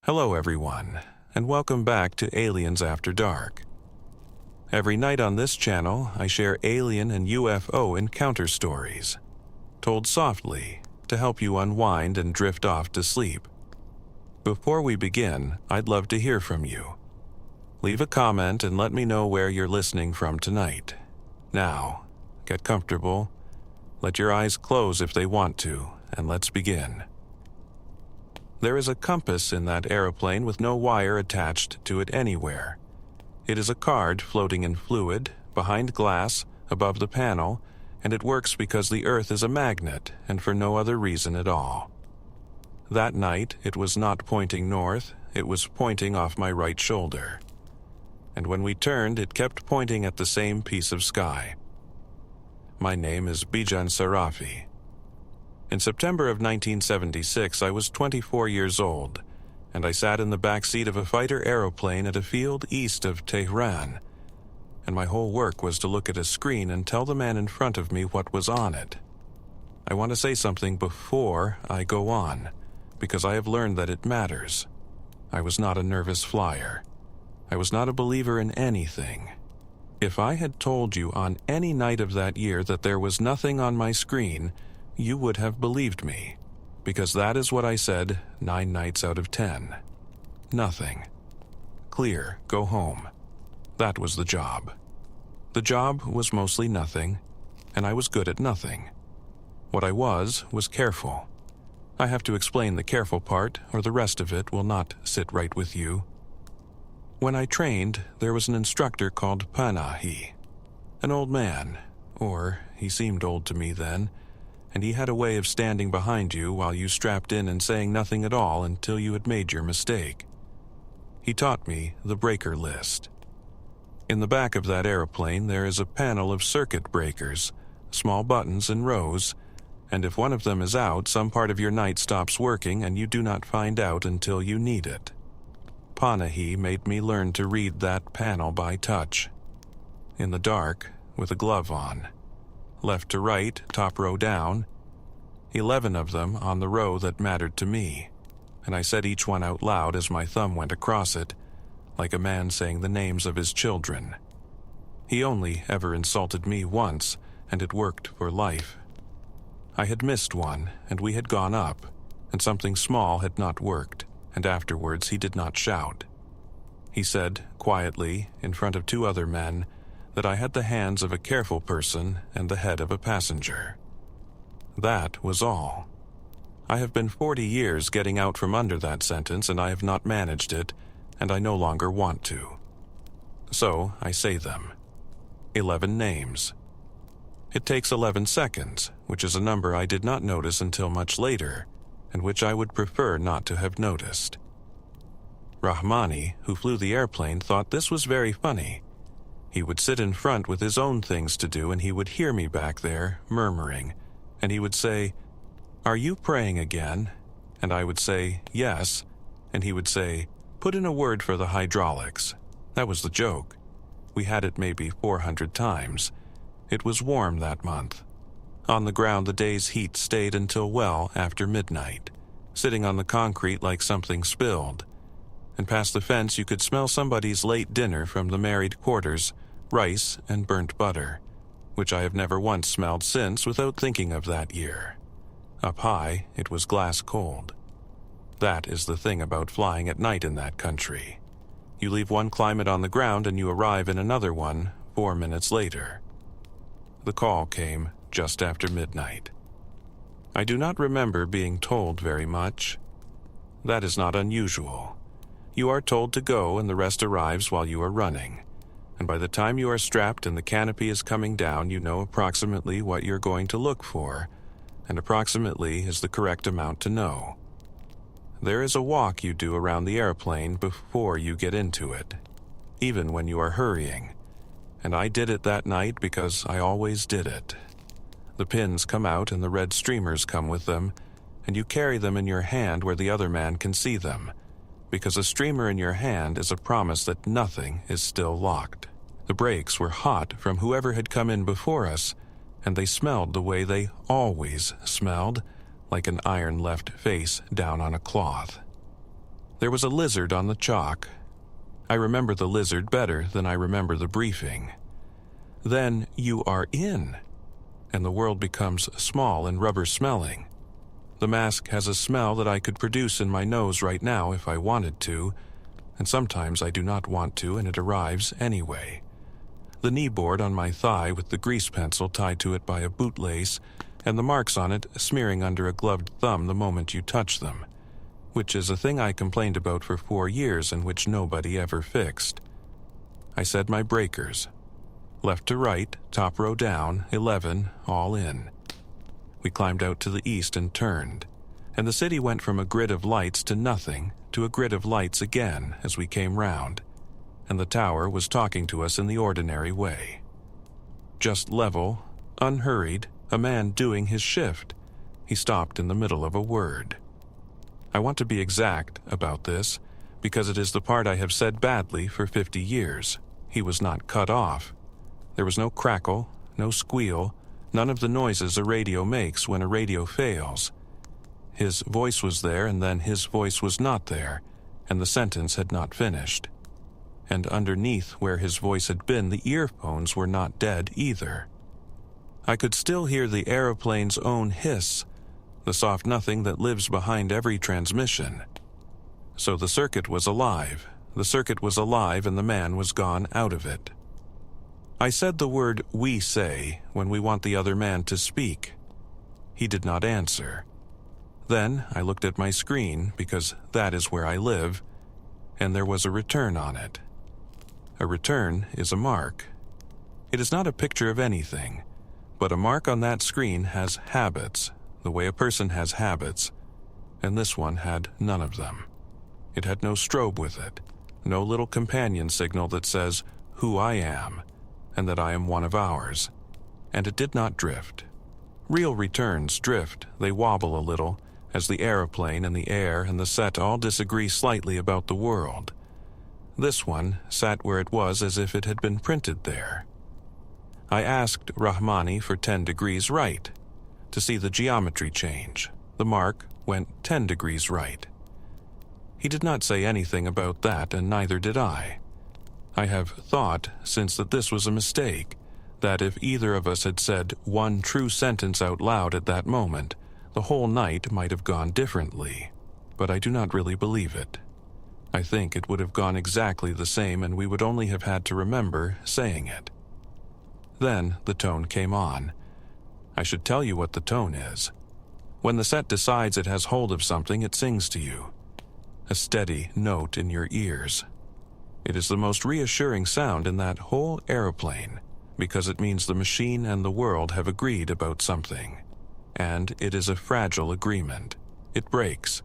Hello everyone, and welcome back to Aliens After Dark. Every night on this channel, I share alien and UFO encounter stories, told softly to help you unwind and drift off to sleep. Before we begin, I'd love to hear from you. Leave a comment and let me know where you're listening from tonight. Now, get comfortable, let your eyes close if they want to, and let's begin. There is a compass in that aeroplane with no wire attached to it anywhere. It is a card floating in fluid, behind glass, above the panel, and it works because the Earth is a magnet and for no other reason at all. That night, it was not pointing north, it was pointing off my right shoulder. And when we turned, it kept pointing at the same piece of sky. My name is Bijan Sarafi. In September of 1976, I was 24 years old, and I sat in the backseat of a fighter aeroplane at a field east of Tehran, and my whole work was to look at a screen and tell the man in front of me what was on it. I want to say something before I go on, because I have learned that it matters. I was not a nervous flyer. I was not a believer in anything. If I had told you on any night of that year that there was nothing on my screen, you would have believed me, because that is what I said 9 nights out of 10. Nothing. Clear, go home. That was the job. The job was mostly nothing, and I was good at nothing. What I was careful. I have to explain the careful part, or the rest of it will not sit right with you. When I trained, there was an instructor called Panahi, an old man, or he seemed old to me then, and he had a way of standing behind you while you strapped in and saying nothing at all until you had made your mistake. He taught me the breaker list. In the back of that airplane there is a panel of circuit breakers, small buttons in rows, and if one of them is out, some part of your night stops working and you do not find out until you need it. Panahi made me learn to read that panel by touch. In the dark, with a glove on. Left to right, top row down. 11 of them on the row that mattered to me, and I said each one out loud as my thumb went across it, like a man saying the names of his children. He only ever insulted me once, and it worked for life. I had missed one, and we had gone up, and something small had not worked, and afterwards he did not shout. He said, quietly, in front of 2 other men, that I had the hands of a careful person and the head of a passenger. That was all. I have been 40 years getting out from under that sentence, and I have not managed it, and I no longer want to. So I say them. 11 names. It takes 11 seconds, which is a number I did not notice until much later, and which I would prefer not to have noticed. Rahmani, who flew the airplane, thought this was very funny. He would sit in front with his own things to do, and he would hear me back there, murmuring, and he would say, "Are you praying again?" And I would say, "Yes," and he would say, "Put in a word for the hydraulics." That was the joke. We had it maybe 400 times. It was warm that month. On the ground the day's heat stayed until well after midnight, sitting on the concrete like something spilled. And past the fence you could smell somebody's late dinner from the married quarters, rice and burnt butter, which I have never once smelled since without thinking of that year. Up high, it was glass cold. That is the thing about flying at night in that country. You leave one climate on the ground and you arrive in another one 4 minutes later. The call came just after midnight. I do not remember being told very much. That is not unusual. You are told to go and the rest arrives while you are running. And by the time you are strapped and the canopy is coming down, you know approximately what you're going to look for, and approximately is the correct amount to know. There is a walk you do around the airplane before you get into it, even when you are hurrying. And I did it that night because I always did it. The pins come out and the red streamers come with them, and you carry them in your hand where the other man can see them, because a streamer in your hand is a promise that nothing is still locked. The brakes were hot from whoever had come in before us, and they smelled the way they always smelled, like an iron-left face down on a cloth. There was a lizard on the chalk. I remember the lizard better than I remember the briefing. Then you are in, and the world becomes small and rubber-smelling. The mask has a smell that I could produce in my nose right now if I wanted to, and sometimes I do not want to, and it arrives anyway. The knee board on my thigh with the grease pencil tied to it by a bootlace, and the marks on it smearing under a gloved thumb the moment you touch them, which is a thing I complained about for 4 years and which nobody ever fixed. I said my breakers. Left to right, top row down, 11, all in. We climbed out to the east and turned, and the city went from a grid of lights to nothing to a grid of lights again as we came round, and the tower was talking to us in the ordinary way. Just level, unhurried, a man doing his shift. He stopped in the middle of a word. I want to be exact about this, because it is the part I have said badly for 50 years. He was not cut off. There was no crackle, no squeal, none of the noises a radio makes when a radio fails. His voice was there, and then his voice was not there, and the sentence had not finished. And underneath where his voice had been, the earphones were not dead either. I could still hear the aeroplane's own hiss, the soft nothing that lives behind every transmission. So the circuit was alive. The circuit was alive, and the man was gone out of it. I said the word "we say" when we want the other man to speak. He did not answer. Then I looked at my screen, because that is where I live, and there was a return on it. A return is a mark. It is not a picture of anything, but a mark on that screen has habits, the way a person has habits, and this one had none of them. It had no strobe with it, no little companion signal that says who I am, and that I am one of ours, and it did not drift. Real returns drift, they wobble a little, as the aeroplane and the air and the set all disagree slightly about the world. This one sat where it was as if it had been printed there. I asked Rahmani for 10 degrees right, to see the geometry change. The mark went 10 degrees right. He did not say anything about that, and neither did I. I have thought since that this was a mistake, that if either of us had said one true sentence out loud at that moment, the whole night might have gone differently, but I do not really believe it. I think it would have gone exactly the same, and we would only have had to remember saying it. Then the tone came on. I should tell you what the tone is. When the set decides it has hold of something, it sings to you. A steady note in your ears. It is the most reassuring sound in that whole aeroplane, because it means the machine and the world have agreed about something. And it is a fragile agreement. It breaks.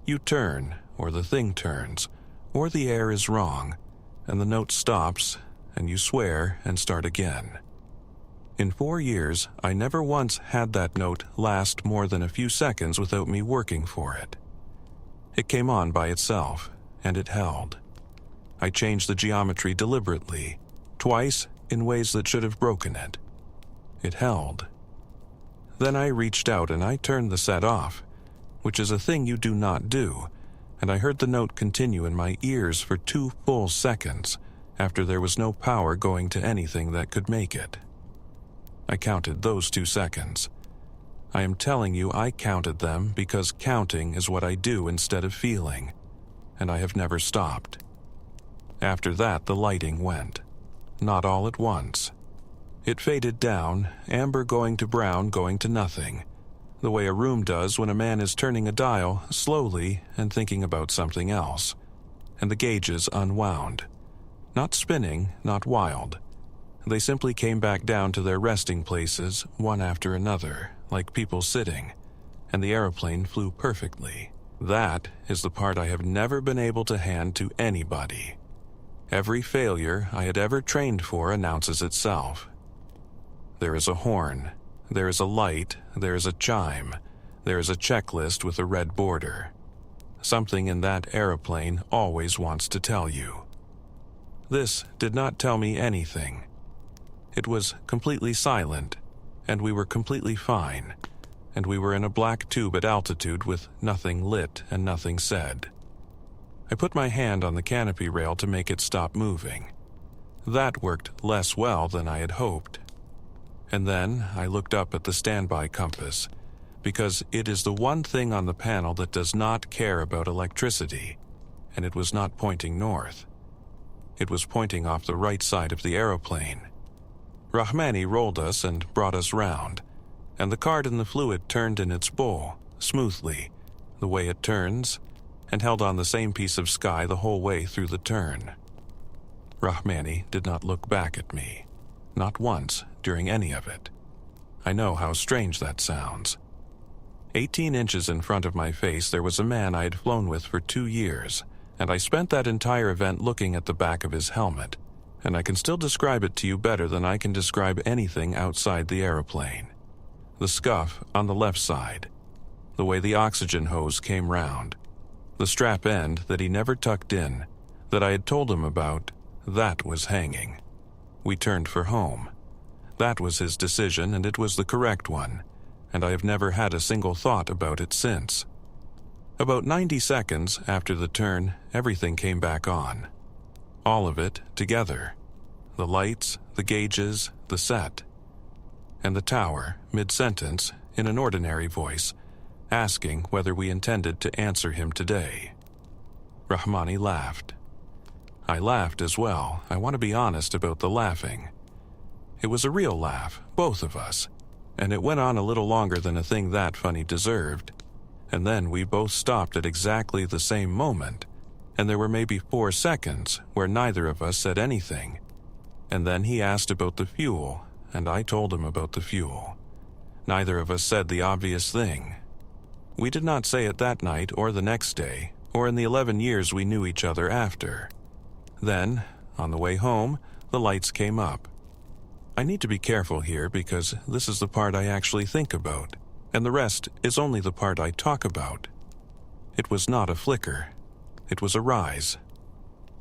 You turn, or the thing turns, or the air is wrong, and the note stops, and you swear and start again. In 4 years, I never once had that note last more than a few seconds without me working for it. It came on by itself, and it held. I changed the geometry deliberately, twice in ways that should have broken it. It held. Then I reached out and I turned the set off, which is a thing you do not do, and I heard the note continue in my ears for 2 full seconds after there was no power going to anything that could make it. I counted those 2 seconds. I am telling you I counted them because counting is what I do instead of feeling, and I have never stopped. After that, the lighting went. Not all at once. It faded down, amber going to brown going to nothing, the way a room does when a man is turning a dial slowly and thinking about something else, and the gauges unwound. Not spinning, not wild. They simply came back down to their resting places, one after another, like people sitting, and the aeroplane flew perfectly. That is the part I have never been able to hand to anybody. Every failure I had ever trained for announces itself. There is a horn, there is a light, there is a chime, there is a checklist with a red border. Something in that aeroplane always wants to tell you. This did not tell me anything. It was completely silent, and we were completely fine, and we were in a black tube at altitude with nothing lit and nothing said. I put my hand on the canopy rail to make it stop moving. That worked less well than I had hoped. And then I looked up at the standby compass, because it is the one thing on the panel that does not care about electricity, and it was not pointing north. It was pointing off the right side of the aeroplane. Rahmani rolled us and brought us round, and the card in the fluid turned in its bowl, smoothly, the way it turns, and held on the same piece of sky the whole way through the turn. Rahmani did not look back at me, not once during any of it. I know how strange that sounds. 18 inches in front of my face there was a man I had flown with for 2 years, and I spent that entire event looking at the back of his helmet, and I can still describe it to you better than I can describe anything outside the aeroplane. The scuff on the left side, the way the oxygen hose came round, the strap end that he never tucked in, that I had told him about, that was hanging. We turned for home. That was his decision, and it was the correct one, and I have never had a single thought about it since. About 90 seconds after the turn, everything came back on. All of it together. The lights, the gauges, the set. And the tower, mid-sentence, in an ordinary voice, asking whether we intended to answer him today. Rahmani laughed. I laughed as well. I want to be honest about the laughing. It was a real laugh, both of us, and it went on a little longer than a thing that funny deserved. And then we both stopped at exactly the same moment, and there were maybe 4 seconds where neither of us said anything. And then he asked about the fuel, and I told him about the fuel. Neither of us said the obvious thing. We did not say it that night or the next day, or in the 11 years we knew each other after. Then, on the way home, the lights came up. I need to be careful here because this is the part I actually think about, and the rest is only the part I talk about. It was not a flicker. It was a rise.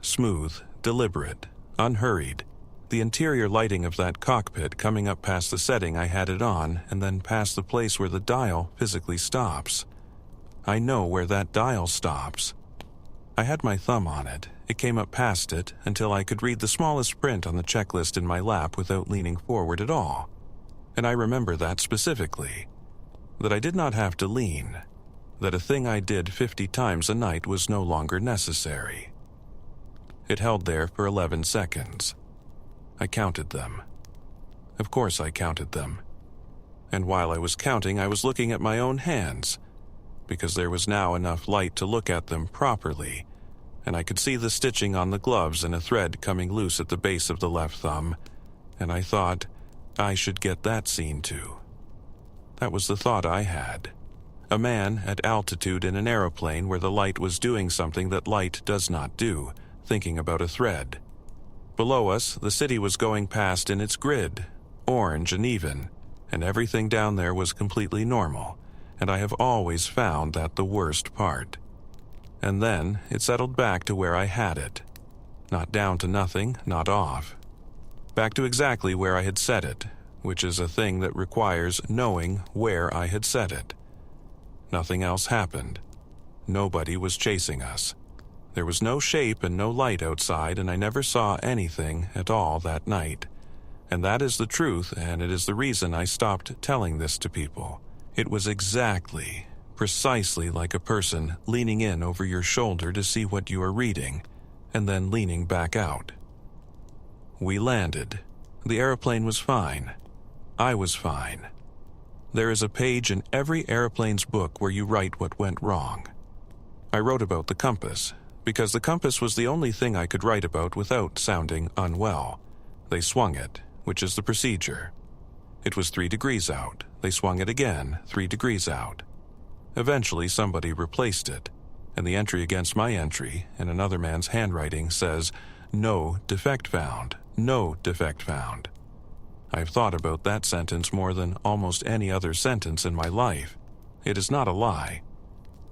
Smooth, deliberate, unhurried. The interior lighting of that cockpit coming up past the setting I had it on and then past the place where the dial physically stops. I know where that dial stops. I had my thumb on it. It came up past it until I could read the smallest print on the checklist in my lap without leaning forward at all. And I remember that specifically. That I did not have to lean. That a thing I did 50 times a night was no longer necessary. It held there for 11 seconds. I counted them. Of course I counted them. And while I was counting, I was looking at my own hands, because there was now enough light to look at them properly, and I could see the stitching on the gloves and a thread coming loose at the base of the left thumb, and I thought, I should get that seen too. That was the thought I had. A man at altitude in an aeroplane where the light was doing something that light does not do, thinking about a thread. Below us, the city was going past in its grid, orange and even, and everything down there was completely normal, and I have always found that the worst part. And then it settled back to where I had it. Not down to nothing, not off. Back to exactly where I had set it, which is a thing that requires knowing where I had set it. Nothing else happened. Nobody was chasing us. There was no shape and no light outside, and I never saw anything at all that night. And that is the truth, and it is the reason I stopped telling this to people. It was exactly, precisely like a person leaning in over your shoulder to see what you are reading, and then leaning back out. We landed. The airplane was fine. I was fine. There is a page in every airplane's book where you write what went wrong. I wrote about the compass, because the compass was the only thing I could write about without sounding unwell. They swung it, which is the procedure. It was 3 degrees out. They swung it again, 3 degrees out. Eventually somebody replaced it, and the entry against my entry, in another man's handwriting, says, "No defect found, no defect found." I've thought about that sentence more than almost any other sentence in my life. It is not a lie.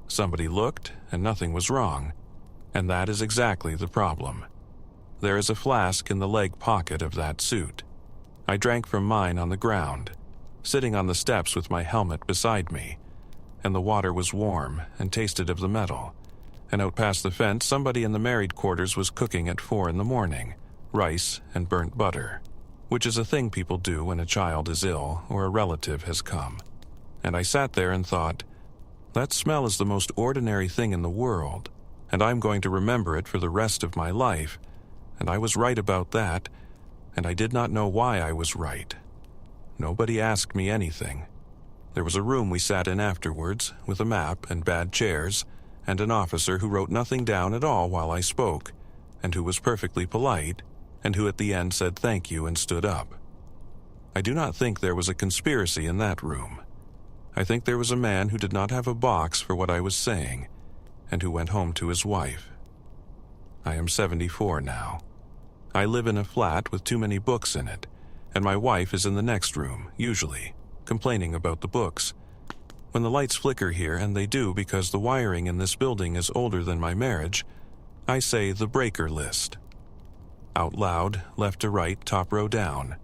Somebody looked, and nothing was wrong. And that is exactly the problem. There is a flask in the leg pocket of that suit. I drank from mine on the ground, sitting on the steps with my helmet beside me, and the water was warm and tasted of the metal, and out past the fence somebody in the married quarters was cooking at 4 in the morning, rice and burnt butter, which is a thing people do when a child is ill or a relative has come. And I sat there and thought, that smell is the most ordinary thing in the world, and I'm going to remember it for the rest of my life, and I was right about that, and I did not know why I was right. Nobody asked me anything. There was a room we sat in afterwards, with a map and bad chairs, and an officer who wrote nothing down at all while I spoke, and who was perfectly polite, and who at the end said thank you and stood up. I do not think there was a conspiracy in that room. I think there was a man who did not have a box for what I was saying, and who went home to his wife. I am 74 now. I live in a flat with too many books in it, and my wife is in the next room, usually, complaining about the books. When the lights flicker here, and they do because the wiring in this building is older than my marriage, I say the breaker list. Out loud, left to right, top row down.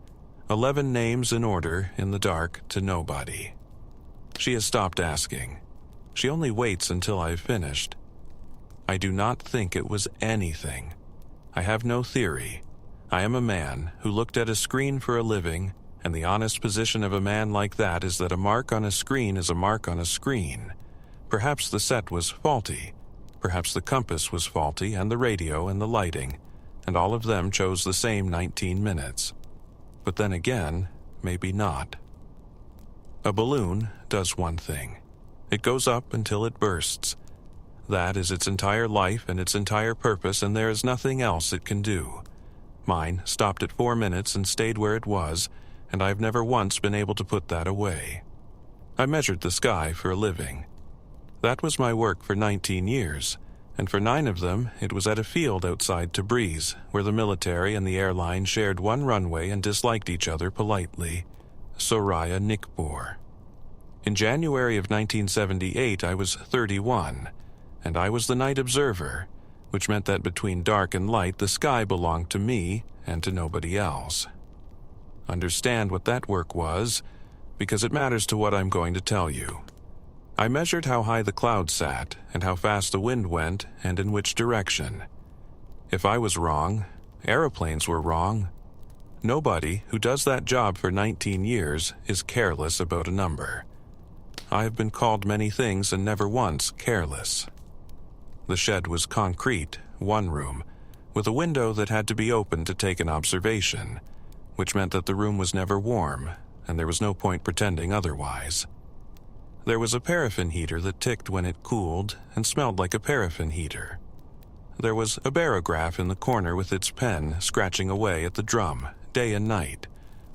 11 names in order, in the dark, to nobody. She has stopped asking. She only waits until I've finished. I do not think it was anything. I have no theory. I am a man who looked at a screen for a living, and the honest position of a man like that is that a mark on a screen is a mark on a screen. Perhaps the set was faulty. Perhaps the compass was faulty, and the radio and the lighting, and all of them chose the same 19 minutes. But then again, maybe not. A balloon does one thing. It goes up until it bursts. That is its entire life and its entire purpose, and there is nothing else it can do. Mine stopped at 4 minutes and stayed where it was, and I've never once been able to put that away. I measured the sky for a living. That was my work for 19 years, and for 9 of them it was at a field outside Tabriz, where the military and the airline shared one runway and disliked each other politely. Soraya Nikbor. In January of 1978 I was 31, and I was the night observer, which meant that between dark and light the sky belonged to me and to nobody else. Understand what that work was, because it matters to what I'm going to tell you. I measured how high the clouds sat, and how fast the wind went, and in which direction. If I was wrong, aeroplanes were wrong. Nobody who does that job for 19 years is careless about a number. I have been called many things and never once careless. The shed was concrete, one room, with a window that had to be opened to take an observation, which meant that the room was never warm, and there was no point pretending otherwise. There was a paraffin heater that ticked when it cooled and smelled like a paraffin heater. There was a barograph in the corner with its pen scratching away at the drum, day and night,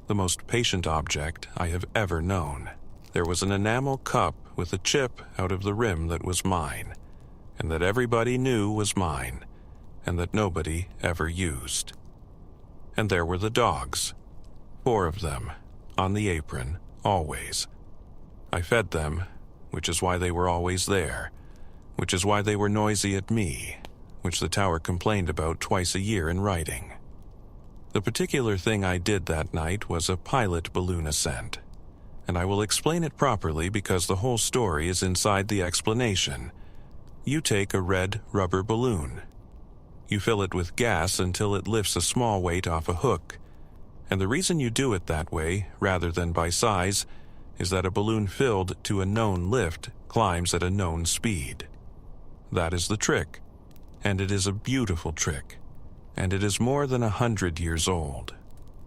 the most patient object I have ever known. There was an enamel cup with a chip out of the rim that was mine, and that everybody knew was mine, and that nobody ever used. And there were the dogs, 4 of them, on the apron, always. I fed them, which is why they were always there, which is why they were noisy at me, which the tower complained about twice a year in writing. The particular thing I did that night was a pilot balloon ascent, and I will explain it properly because the whole story is inside the explanation. You take a red rubber balloon. You fill it with gas until it lifts a small weight off a hook, and the reason you do it that way, rather than by size, is that a balloon filled to a known lift climbs at a known speed. That is the trick, and it is a beautiful trick, and it is more than 100 years old.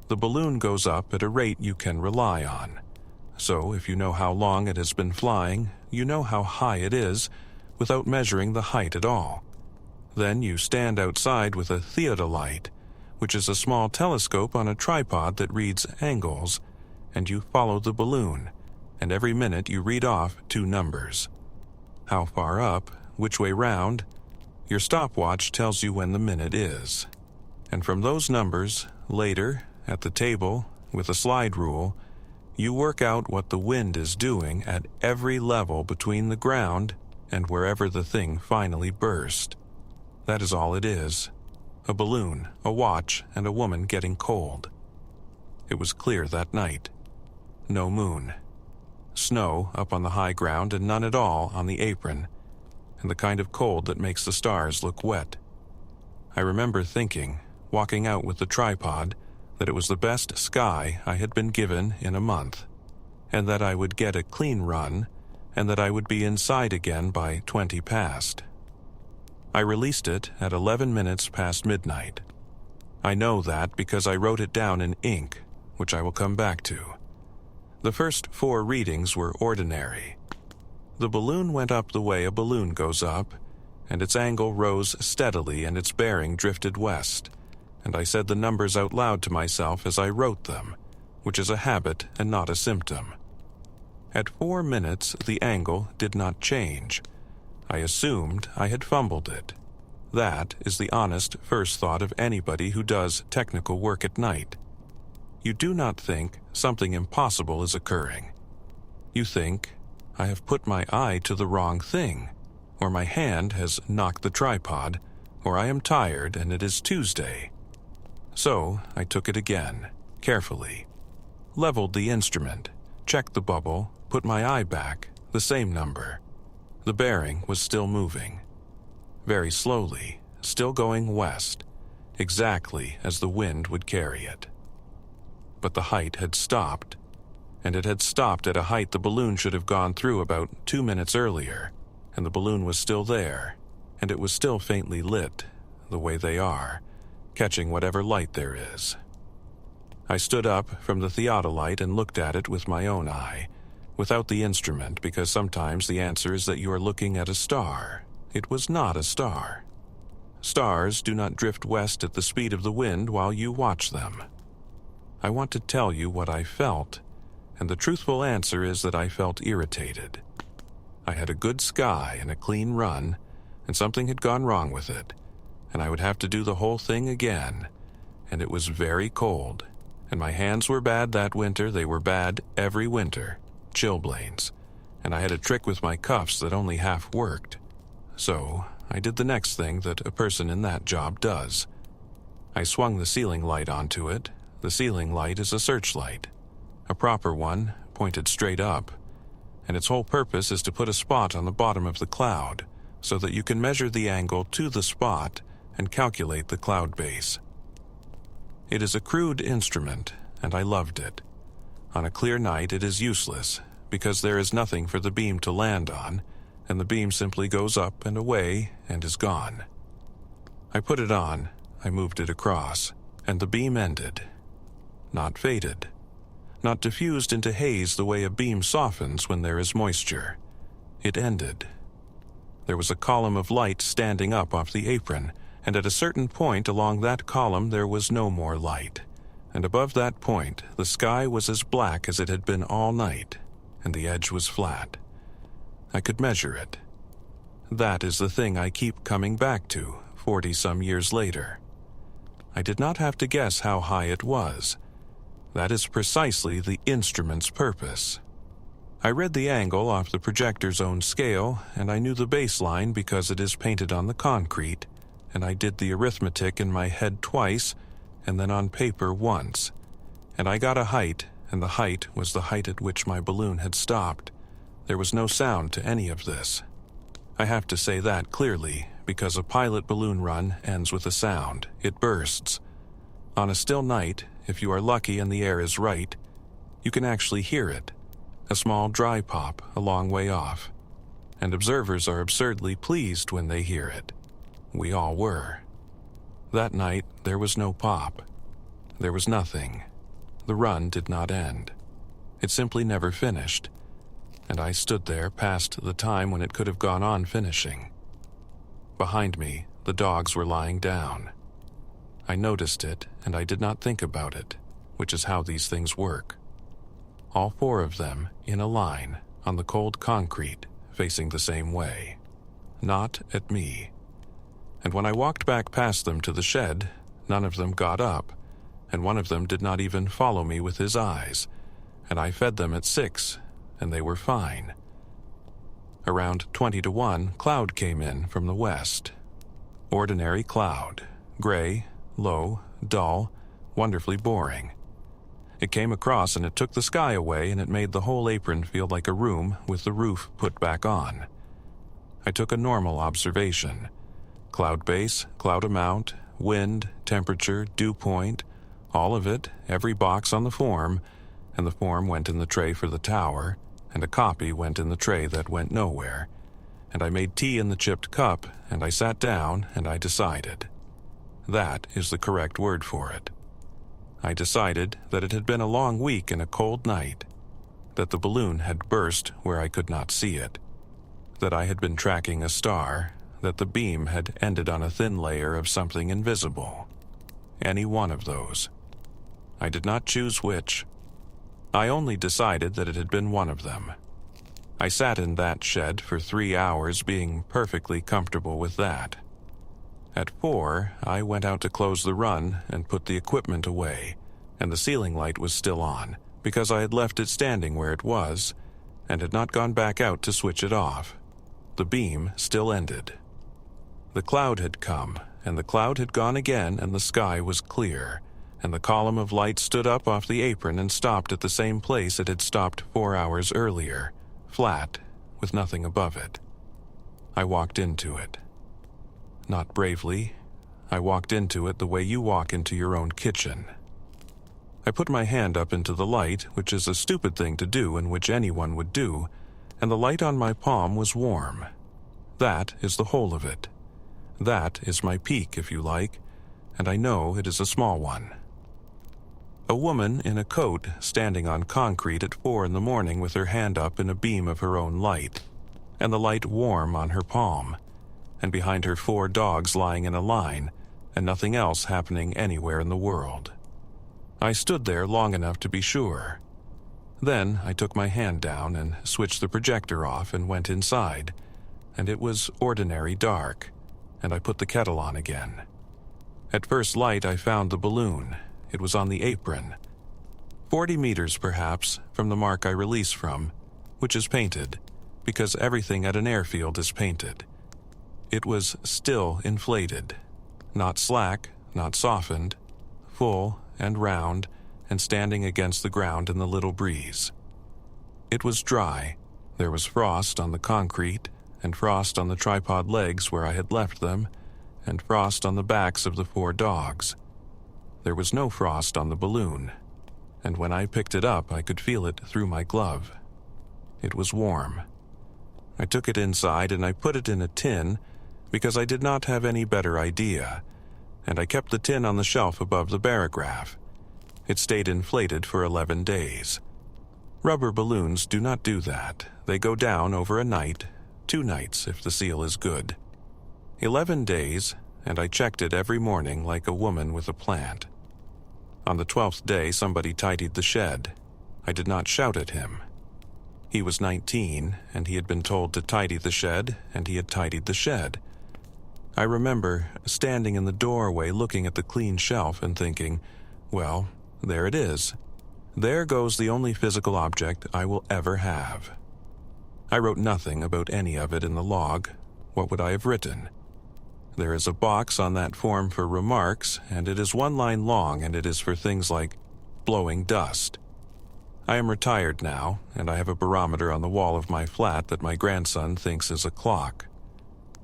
The balloon goes up at a rate you can rely on. So if you know how long it has been flying, you know how high it is, without measuring the height at all. Then you stand outside with a theodolite, which is a small telescope on a tripod that reads angles, and you follow the balloon, and every minute you read off 2 numbers. How far up, which way round, your stopwatch tells you when the minute is. And from those numbers, later, at the table, with a slide rule, you work out what the wind is doing at every level between the ground and wherever the thing finally burst. That is all it is. A balloon, a watch, and a woman getting cold. It was clear that night. No moon. Snow up on the high ground and none at all on the apron. and the kind of cold that makes the stars look wet. I remember thinking, walking out with the tripod, that it was the best sky I had been given in a month, and that I would get a clean run, and that I would be inside again by 20 past. I released it at 11 minutes past midnight. I know that because I wrote it down in ink, which I will come back to. The first 4 readings were ordinary. The balloon went up the way a balloon goes up, and its angle rose steadily and its bearing drifted west, and I said the numbers out loud to myself as I wrote them, which is a habit and not a symptom. At 4 minutes, the angle did not change. I assumed I had fumbled it. That is the honest first thought of anybody who does technical work at night. You do not think something impossible is occurring. You think, I have put my eye to the wrong thing, or my hand has knocked the tripod, or I am tired and it is Tuesday. So I took it again, carefully, leveled the instrument, checked the bubble, put my eye back, the same number. The bearing was still moving. Very slowly, still going west, exactly as the wind would carry it. But the height had stopped, and it had stopped at a height the balloon should have gone through about 2 minutes earlier, and the balloon was still there, and it was still faintly lit, the way they are, catching whatever light there is. I stood up from the theodolite and looked at it with my own eye, without the instrument, because sometimes the answer is that you are looking at a star. It was not a star. Stars do not drift west at the speed of the wind while you watch them. I want to tell you what I felt, and the truthful answer is that I felt irritated. I had a good sky and a clean run, and something had gone wrong with it, and I would have to do the whole thing again, and it was very cold, and my hands were bad that winter. They were bad every winter, chilblains, and I had a trick with my cuffs that only half worked. So I did the next thing that a person in that job does. I swung the ceiling light onto it. The ceiling light is a searchlight, a proper one, pointed straight up, and its whole purpose is to put a spot on the bottom of the cloud so that you can measure the angle to the spot and calculate the cloud base. It is a crude instrument, and I loved it. On a clear night it is useless, because there is nothing for the beam to land on, and the beam simply goes up and away and is gone. I put it on, I moved it across, and the beam ended. Not faded. Not diffused into haze the way a beam softens when there is moisture. It ended. There was a column of light standing up off the apron, and at a certain point along that column there was no more light, and above that point the sky was as black as it had been all night, and the edge was flat. I could measure it. That is the thing I keep coming back to 40-some years later. I did not have to guess how high it was. That is precisely the instrument's purpose. I read the angle off the projector's own scale, and I knew the baseline because it is painted on the concrete, and I did the arithmetic in my head twice, and then on paper once, and I got a height, and the height was the height at which my balloon had stopped. There was no sound to any of this. I have to say that clearly, because a pilot balloon run ends with a sound. It bursts. On a still night, if you are lucky and the air is right, you can actually hear it, a small dry pop a long way off, and observers are absurdly pleased when they hear it. We all were. That night, there was no pop. There was nothing. The run did not end. It simply never finished, and I stood there past the time when it could have gone on finishing. Behind me, the dogs were lying down. I noticed it, and I did not think about it, which is how these things work. All 4 of them, in a line, on the cold concrete, facing the same way. Not at me. And when I walked back past them to the shed, none of them got up, and one of them did not even follow me with his eyes, and I fed them at 6, and they were fine. Around 20 to 1, cloud came in from the west. Ordinary cloud, gray, low, dull, wonderfly boring. It came across and it took the sky away, and it made the whole apron feel like a room with the roof put back on. I took a normal observation. Cloud base, cloud amount, wind, temperature, dew point, all of it, every box on the form, and the form went in the tray for the tower, and a copy went in the tray that went nowhere. And I made tea in the chipped cup, and I sat down, and I decided. That is the correct word for it. I decided that it had been a long week and a cold night, that the balloon had burst where I could not see it, that I had been tracking a star, that the beam had ended on a thin layer of something invisible. Any one of those. I did not choose which. I only decided that it had been one of them. I sat in that shed for 3 hours, being perfectly comfortable with that. At 4, I went out to close the run and put the equipment away, and the ceiling light was still on, because I had left it standing where it was, and had not gone back out to switch it off. The beam still ended. The cloud had come, and the cloud had gone again, and the sky was clear, and the column of light stood up off the apron and stopped at the same place it had stopped 4 hours earlier, flat, with nothing above it. I walked into it. Not bravely. I walked into it the way you walk into your own kitchen. I put my hand up into the light, which is a stupid thing to do and which anyone would do, and the light on my palm was warm. That is the whole of it. That is my peak, if you like, and I know it is a small one. A woman in a coat standing on concrete at 4 in the morning with her hand up in a beam of her own light, and the light warm on her palm, and behind her 4 dogs lying in a line, and nothing else happening anywhere in the world. I stood there long enough to be sure. Then I took my hand down and switched the projector off and went inside, and it was ordinary dark, and I put the kettle on again. At first light I found the balloon. It was on the apron. 40 meters, perhaps, from the mark I release from, which is painted, because everything at an airfield is painted. It was still inflated, not slack, not softened, full and round, and standing against the ground in the little breeze. It was dry. There was frost on the concrete, and frost on the tripod legs where I had left them, and frost on the backs of the 4 dogs. There was no frost on the balloon, and when I picked it up I could feel it through my glove. It was warm. I took it inside and I put it in a tin because I did not have any better idea, and I kept the tin on the shelf above the barograph. It stayed inflated for 11 days. Rubber balloons do not do that. They go down over a night, 2 nights if the seal is good. 11 days, and I checked it every morning like a woman with a plant. On the 12th day, somebody tidied the shed. I did not shout at him. He was 19, and he had been told to tidy the shed, and he had tidied the shed. I remember standing in the doorway looking at the clean shelf and thinking, well, there it is. There goes the only physical object I will ever have. I wrote nothing about any of it in the log. What would I have written? There is a box on that form for remarks, and it is 1 line long, and it is for things like blowing dust. I am retired now, and I have a barometer on the wall of my flat that my grandson thinks is a clock.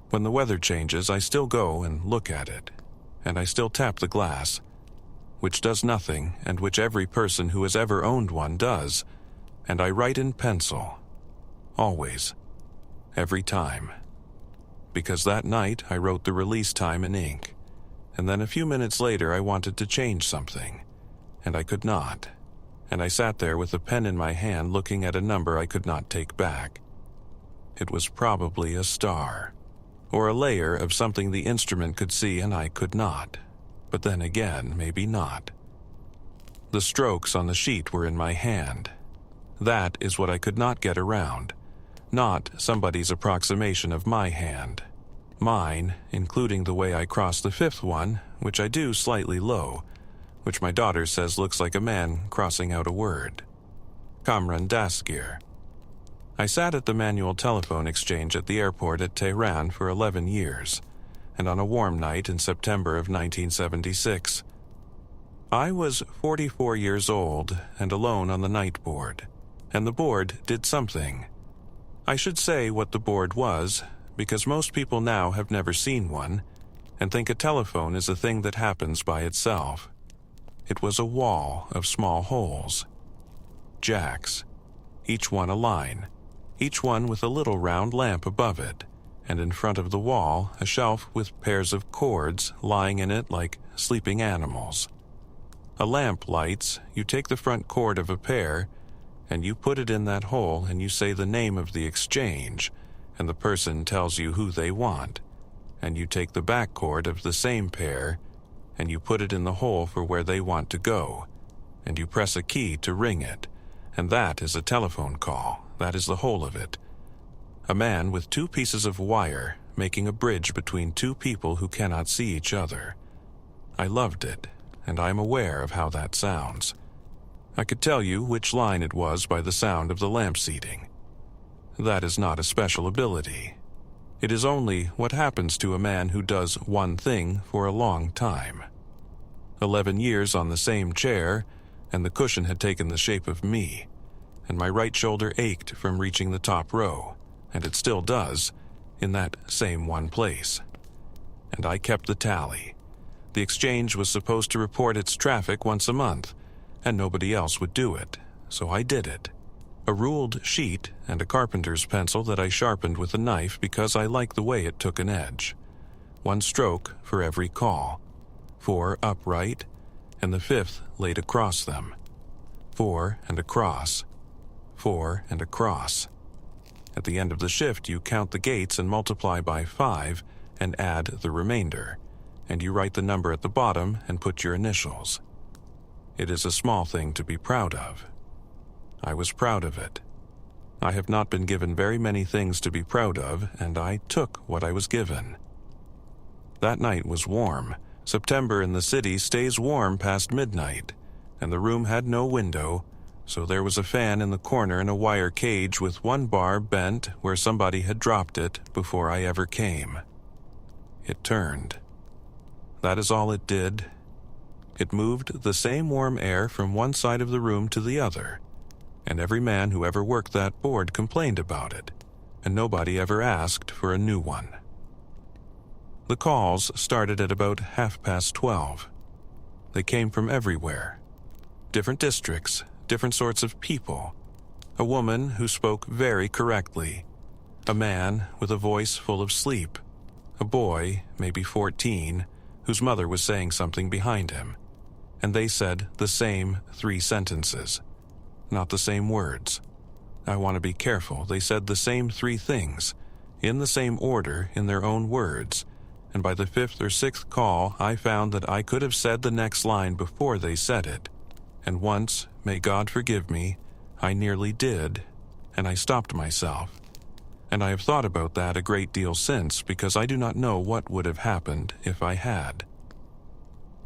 When the weather changes, I still go and look at it, and I still tap the glass, which does nothing, and which every person who has ever owned one does, and I write in pencil. Always. Every time. Because that night I wrote the release time in ink, and then a few minutes later I wanted to change something, and I could not, and I sat there with a pen in my hand looking at a number I could not take back. It was probably a star, or a layer of something the instrument could see and I could not, but then again, maybe not. The strokes on the sheet were in my hand. That is what I could not get around. Not somebody's approximation of my hand. Mine, including the way I cross the 5th one, which I do slightly low, which my daughter says looks like a man crossing out a word. Kamran Dasgir. I sat at the manual telephone exchange at the airport at Tehran for 11 years, and on a warm night in September of 1976. I was 44 years old and alone on the night board, and the board did something. I should say what the board was, because most people now have never seen one and think a telephone is a thing that happens by itself. It was a wall of small holes. Jacks, each one a line, each one with a little round lamp above it, and in front of the wall a shelf with pairs of cords lying in it like sleeping animals. A lamp lights, you take the front cord of a pair, and you put it in that hole and you say the name of the exchange, and the person tells you who they want, and you take the back cord of the same pair, and you put it in the hole for where they want to go, and you press a key to ring it, and that is a telephone call. That is the whole of it. A man with two pieces of wire making a bridge between two people who cannot see each other. I loved it, and I am aware of how that sounds. I could tell you which line it was by the sound of the lamp seating. That is not a special ability. It is only what happens to a man who does one thing for a long time. 11 years on the same chair, and the cushion had taken the shape of me, and my right shoulder ached from reaching the top row, and it still does, in that same one place. And I kept the tally. The exchange was supposed to report its traffic once a month, and nobody else would do it, so I did it. A ruled sheet and a carpenter's pencil that I sharpened with a knife because I liked the way it took an edge. 1 stroke for every call, 4 upright, and the 5th laid across them. 4 and across, 4 and across. At the end of the shift, you count the gates and multiply by 5 and add the remainder, and you write the number at the bottom and put your initials. It is a small thing to be proud of. I was proud of it. I have not been given very many things to be proud of, and I took what I was given. That night was warm. September in the city stays warm past midnight, and the room had no window, so there was a fan in the corner and a wire cage with 1 bar bent where somebody had dropped it before I ever came. It turned. That is all it did. It moved the same warm air from one side of the room to the other, and every man who ever worked that board complained about it, and nobody ever asked for a new one. The calls started at about 12:30. They came from everywhere. Different districts, different sorts of people. A woman who spoke very correctly. A man with a voice full of sleep. A boy, maybe 14, whose mother was saying something behind him. And they said the same 3 sentences. Not the same words. I want to be careful. They said the same 3 things, in the same order, in their own words, and by the 5th or 6th call, I found that I could have said the next line before they said it. And once, may God forgive me, I nearly did, and I stopped myself. And I have thought about that a great deal since, because I do not know what would have happened if I had.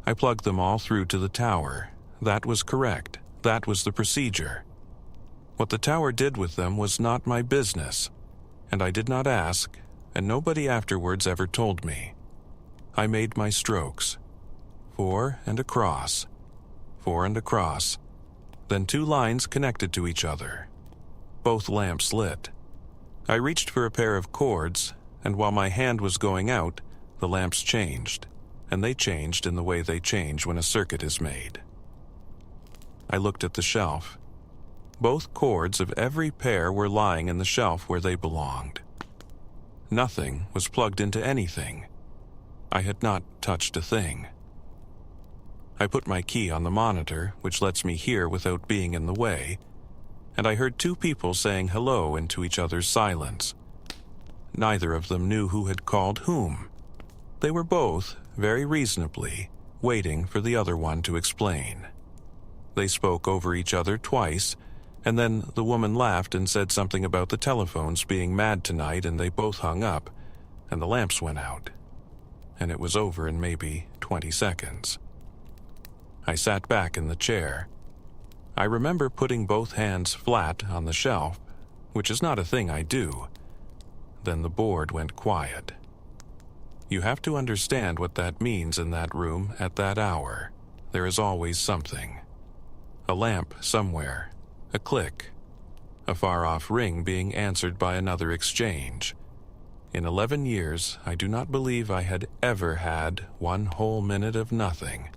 I plugged them all through to the tower. That was correct. That was the procedure. What the tower did with them was not my business, and I did not ask, and nobody afterwards ever told me. I made my strokes. 4 and across, 4 and across, then 2 lines connected to each other. Both lamps lit. I reached for a pair of cords, and while my hand was going out, the lamps changed, and they changed in the way they change when a circuit is made. I looked at the shelf. Both cords of every pair were lying in the shelf where they belonged. Nothing was plugged into anything. I had not touched a thing. I put my key on the monitor, which lets me hear without being in the way, and I heard 2 people saying hello into each other's silence. Neither of them knew who had called whom. They were both, very reasonably, waiting for the other one to explain. They spoke over each other twice, and then the woman laughed and said something about the telephones being mad tonight, and they both hung up, and the lamps went out. And it was over in maybe 20 seconds. I sat back in the chair. I remember putting both hands flat on the shelf, which is not a thing I do. Then the board went quiet. You have to understand what that means in that room at that hour. There is always something. A lamp somewhere, a click, a far-off ring being answered by another exchange. In 11 years, I do not believe I had ever had 1 whole minute of nothing.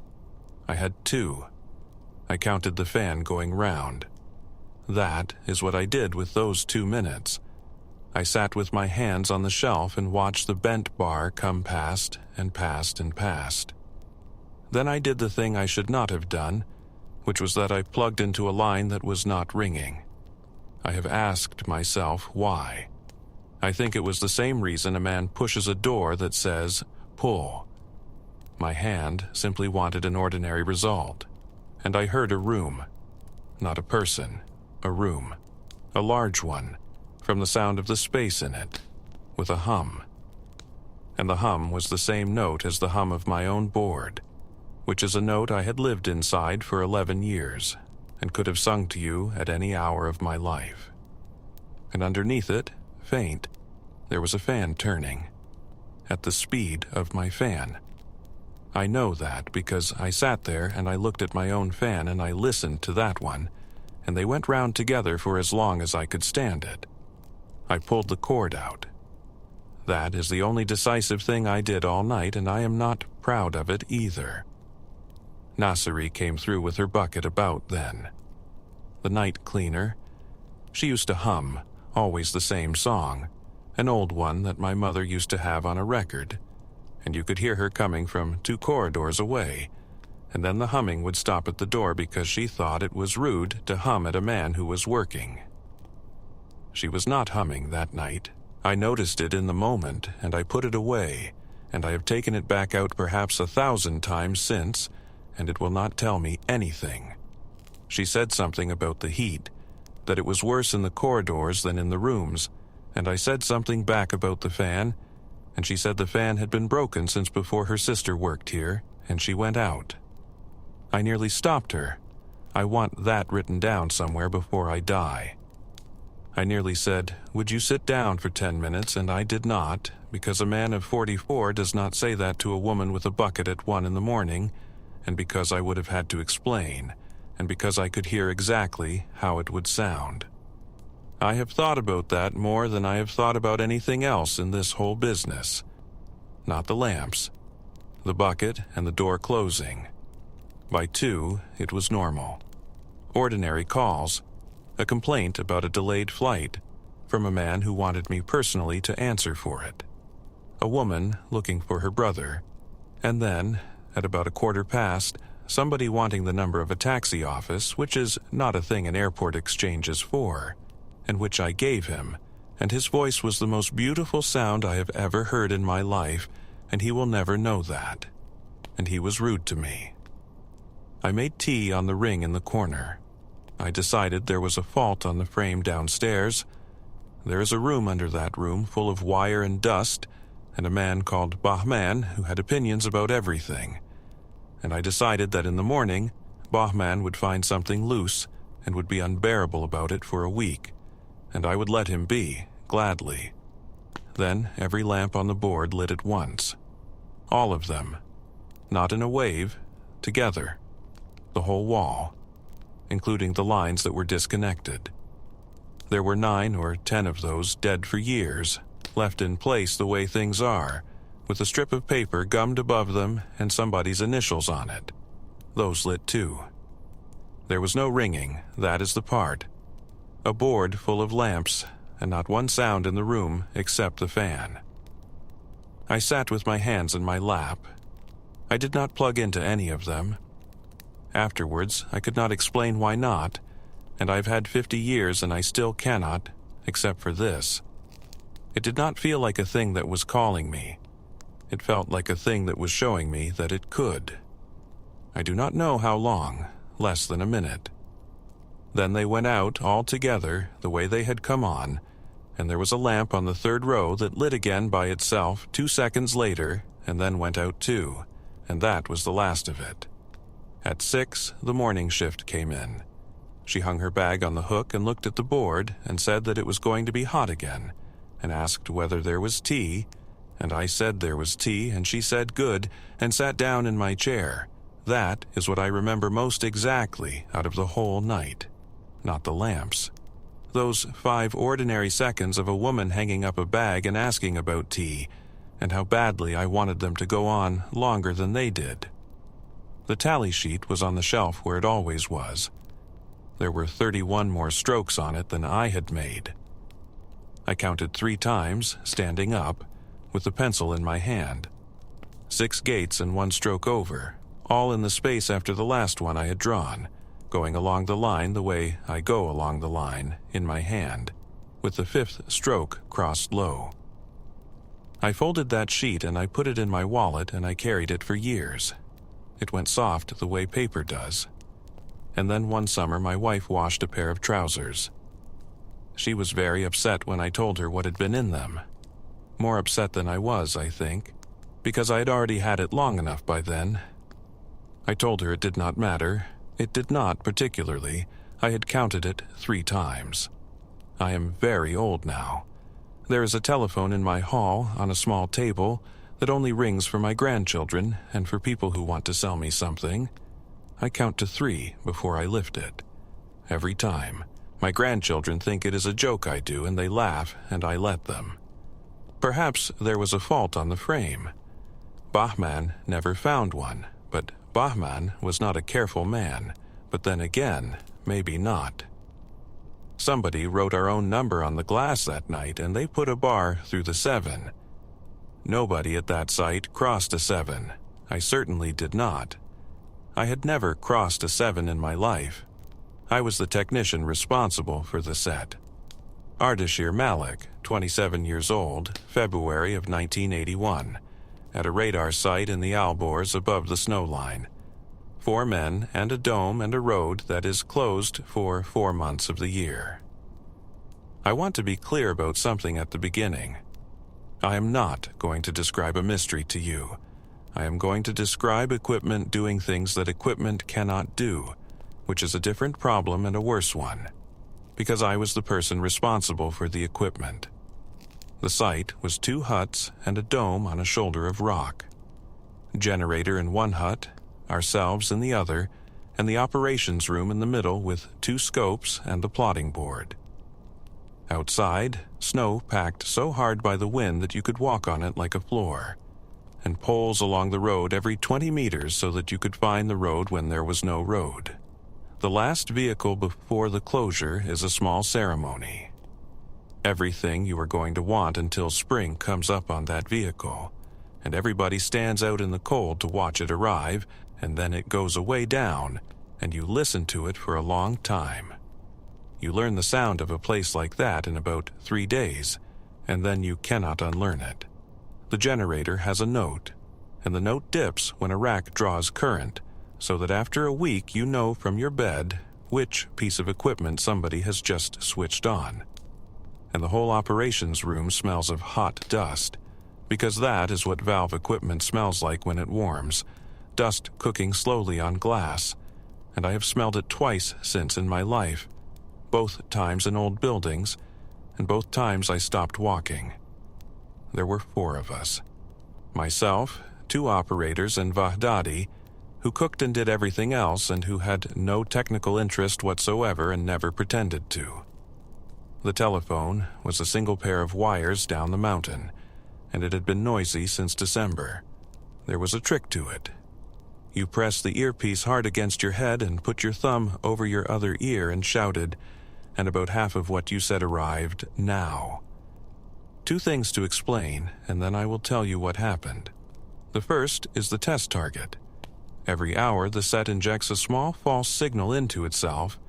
I had 2. I counted the fan going round. That is what I did with those 2 minutes. I sat with my hands on the shelf and watched the bent bar come past and past and past. Then I did the thing I should not have done, which was that I plugged into a line that was not ringing. I have asked myself why. I think it was the same reason a man pushes a door that says, pull. My hand simply wanted an ordinary result, and I heard a room. Not a person, a room. A large one, from the sound of the space in it, with a hum. And the hum was the same note as the hum of my own board, which is a note I had lived inside for 11 years, and could have sung to you at any hour of my life. And underneath it, faint, there was a fan turning, at the speed of my fan. I know that because I sat there and I looked at my own fan and I listened to that one, and they went round together for as long as I could stand it. I pulled the cord out. That is the only decisive thing I did all night, and I am not proud of it either. Nasiri came through with her bucket about then. The night cleaner. She used to hum, always the same song, an old one that my mother used to have on a record, and you could hear her coming from 2 corridors away, and then the humming would stop at the door because she thought it was rude to hum at a man who was working. She was not humming that night. I noticed it in the moment, and I put it away, and I have taken it back out perhaps 1,000 times since, and it will not tell me anything. She said something about the heat, that it was worse in the corridors than in the rooms, and I said something back about the fan, and she said the fan had been broken since before her sister worked here, and she went out. I nearly stopped her. I want that written down somewhere before I die. I nearly said, "Would you sit down for 10 minutes?" and I did not, because a man of 44 does not say that to a woman with a bucket at 1 in the morning, and because I would have had to explain, and because I could hear exactly how it would sound. I have thought about that more than I have thought about anything else in this whole business. Not the lamps, the bucket, and the door closing. By 2, it was normal. Ordinary calls, a complaint about a delayed flight, from a man who wanted me personally to answer for it. A woman looking for her brother, and then, at about 1:15, somebody wanting the number of a taxi office, which is not a thing an airport exchange is for, and which I gave him, and his voice was the most beautiful sound I have ever heard in my life, and he will never know that. And he was rude to me. I made tea on the ring in the corner. I decided there was a fault on the frame downstairs. There is a room under that room full of wire and dust, and a man called Bahman who had opinions about everything. And I decided that in the morning, Bahman would find something loose and would be unbearable about it for a week, and I would let him be, gladly. Then every lamp on the board lit at once. All of them. Not in a wave, together. The whole wall, including the lines that were disconnected. There were 9 or 10 of those dead for years, left in place the way things are, with a strip of paper gummed above them and somebody's initials on it. Those lit too. There was no ringing, that is the part. A board full of lamps, and not one sound in the room except the fan. I sat with my hands in my lap. I did not plug into any of them. Afterwards, I could not explain why not, and I've had 50 years and I still cannot, except for this. It did not feel like a thing that was calling me. It felt like a thing that was showing me that it could. I do not know how long, less than a minute. Then they went out all together the way they had come on, and there was a lamp on the 3rd row that lit again by itself 2 seconds later and then went out too, and that was the last of it. At 6, the morning shift came in. She hung her bag on the hook and looked at the board and said that it was going to be hot again, and asked whether there was tea, and I said there was tea, and she said good, and sat down in my chair. That is what I remember most exactly out of the whole night. Not the lamps. Those 5 ordinary seconds of a woman hanging up a bag and asking about tea, and how badly I wanted them to go on longer than they did. The tally sheet was on the shelf where it always was. There were 31 more strokes on it than I had made. I counted 3 times, standing up, with the pencil in my hand. 6 gates and 1 stroke over, all in the space after the last one I had drawn, going along the line the way I go along the line, in my hand, with the 5th stroke crossed low. I folded that sheet and I put it in my wallet and I carried it for years. It went soft the way paper does. And then one summer my wife washed a pair of trousers. She was very upset when I told her what had been in them. More upset than I was, I think, because I had already had it long enough by then. I told her it did not matter. It did not particularly. I had counted it 3 times. I am very old now. There is a telephone in my hall on a small table that only rings for my grandchildren and for people who want to sell me something. I count to 3 before I lift it. Every time. My grandchildren think it is a joke I do and they laugh and I let them. Perhaps there was a fault on the frame. Bahman never found one, but Bahman was not a careful man, but then again, maybe not. Somebody wrote our own number on the glass that night and they put a bar through the 7. Nobody at that site crossed a 7. I certainly did not. I had never crossed a 7 in my life. I was the technician responsible for the set. Ardashir Malik, 27 years old, February of 1981, at a radar site in the Alborz above the snow line. 4 men and a dome and a road that is closed for 4 months of the year. I want to be clear about something at the beginning. I am not going to describe a mystery to you. I am going to describe equipment doing things that equipment cannot do, which is a different problem and a worse one, because I was the person responsible for the equipment. The site was 2 huts and a dome on a shoulder of rock. Generator in one hut, ourselves in the other, and the operations room in the middle with 2 scopes and the plotting board. Outside, snow packed so hard by the wind that you could walk on it like a floor, and poles along the road every 20 meters so that you could find the road when there was no road. The last vehicle before the closure is a small ceremony. Everything you are going to want until spring comes up on that vehicle, and everybody stands out in the cold to watch it arrive, and then it goes away down, and you listen to it for a long time. You learn the sound of a place like that in about 3 days, and then you cannot unlearn it. The generator has a note, and the note dips when a rack draws current, so that after a week you know from your bed which piece of equipment somebody has just switched on. And the whole operations room smells of hot dust, because that is what valve equipment smells like when it warms, dust cooking slowly on glass, and I have smelled it twice since in my life, both times in old buildings, and both times I stopped walking. There were 4 of us. Myself, 2 operators, and Vahdadi, who cooked and did everything else and who had no technical interest whatsoever and never pretended to. The telephone was a single pair of wires down the mountain, and it had been noisy since December. There was a trick to it. You pressed the earpiece hard against your head and put your thumb over your other ear and shouted, and about half of what you said arrived now. 2 things to explain, and then I will tell you what happened. The first is the test target. Every hour, the set injects a small false signal into itself,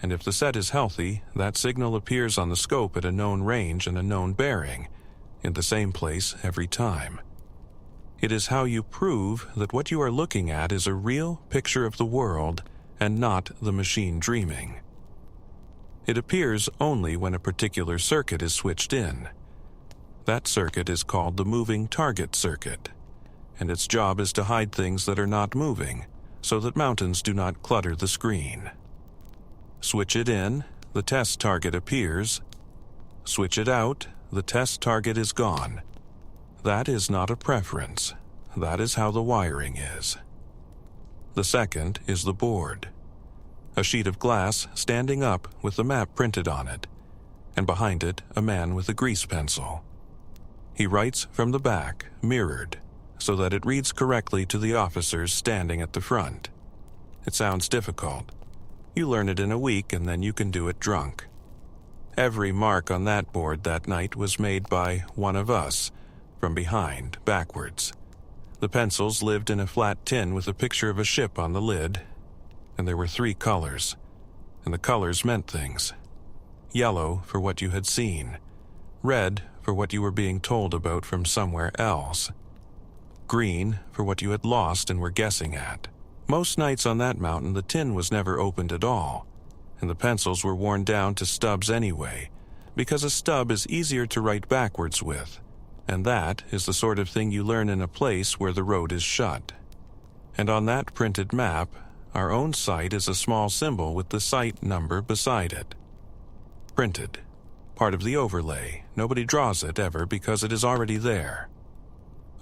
and if the set is healthy, that signal appears on the scope at a known range and a known bearing, in the same place every time. It is how you prove that what you are looking at is a real picture of the world and not the machine dreaming. It appears only when a particular circuit is switched in. That circuit is called the moving target circuit, and its job is to hide things that are not moving, so that mountains do not clutter the screen. Switch it in, the test target appears. Switch it out, the test target is gone. That is not a preference. That is how the wiring is. The second is the board. A sheet of glass standing up with the map printed on it, and behind it a man with a grease pencil. He writes from the back, mirrored, so that it reads correctly to the officers standing at the front. It sounds difficult. You learn it in a week and then you can do it drunk. Every mark on that board that night was made by one of us, from behind, backwards. The pencils lived in a flat tin with a picture of a ship on the lid, and there were 3 colors, and the colors meant things. Yellow for what you had seen, red for what you were being told about from somewhere else, green for what you had lost and were guessing at. Most nights on that mountain the tin was never opened at all, and the pencils were worn down to stubs anyway, because a stub is easier to write backwards with, and that is the sort of thing you learn in a place where the road is shut. And on that printed map, our own site is a small symbol with the site number beside it. Printed. Part of the overlay. Nobody draws it ever because it is already there.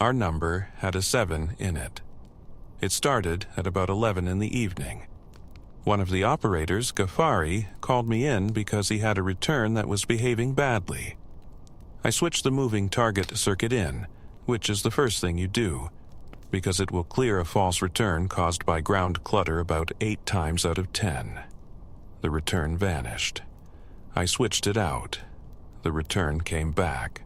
Our number had a 7 in it. It started at about 11 in the evening. One of the operators, Ghaffari, called me in because he had a return that was behaving badly. I switched the moving target circuit in, which is the first thing you do, because it will clear a false return caused by ground clutter about 8 times out of 10. The return vanished. I switched it out. The return came back.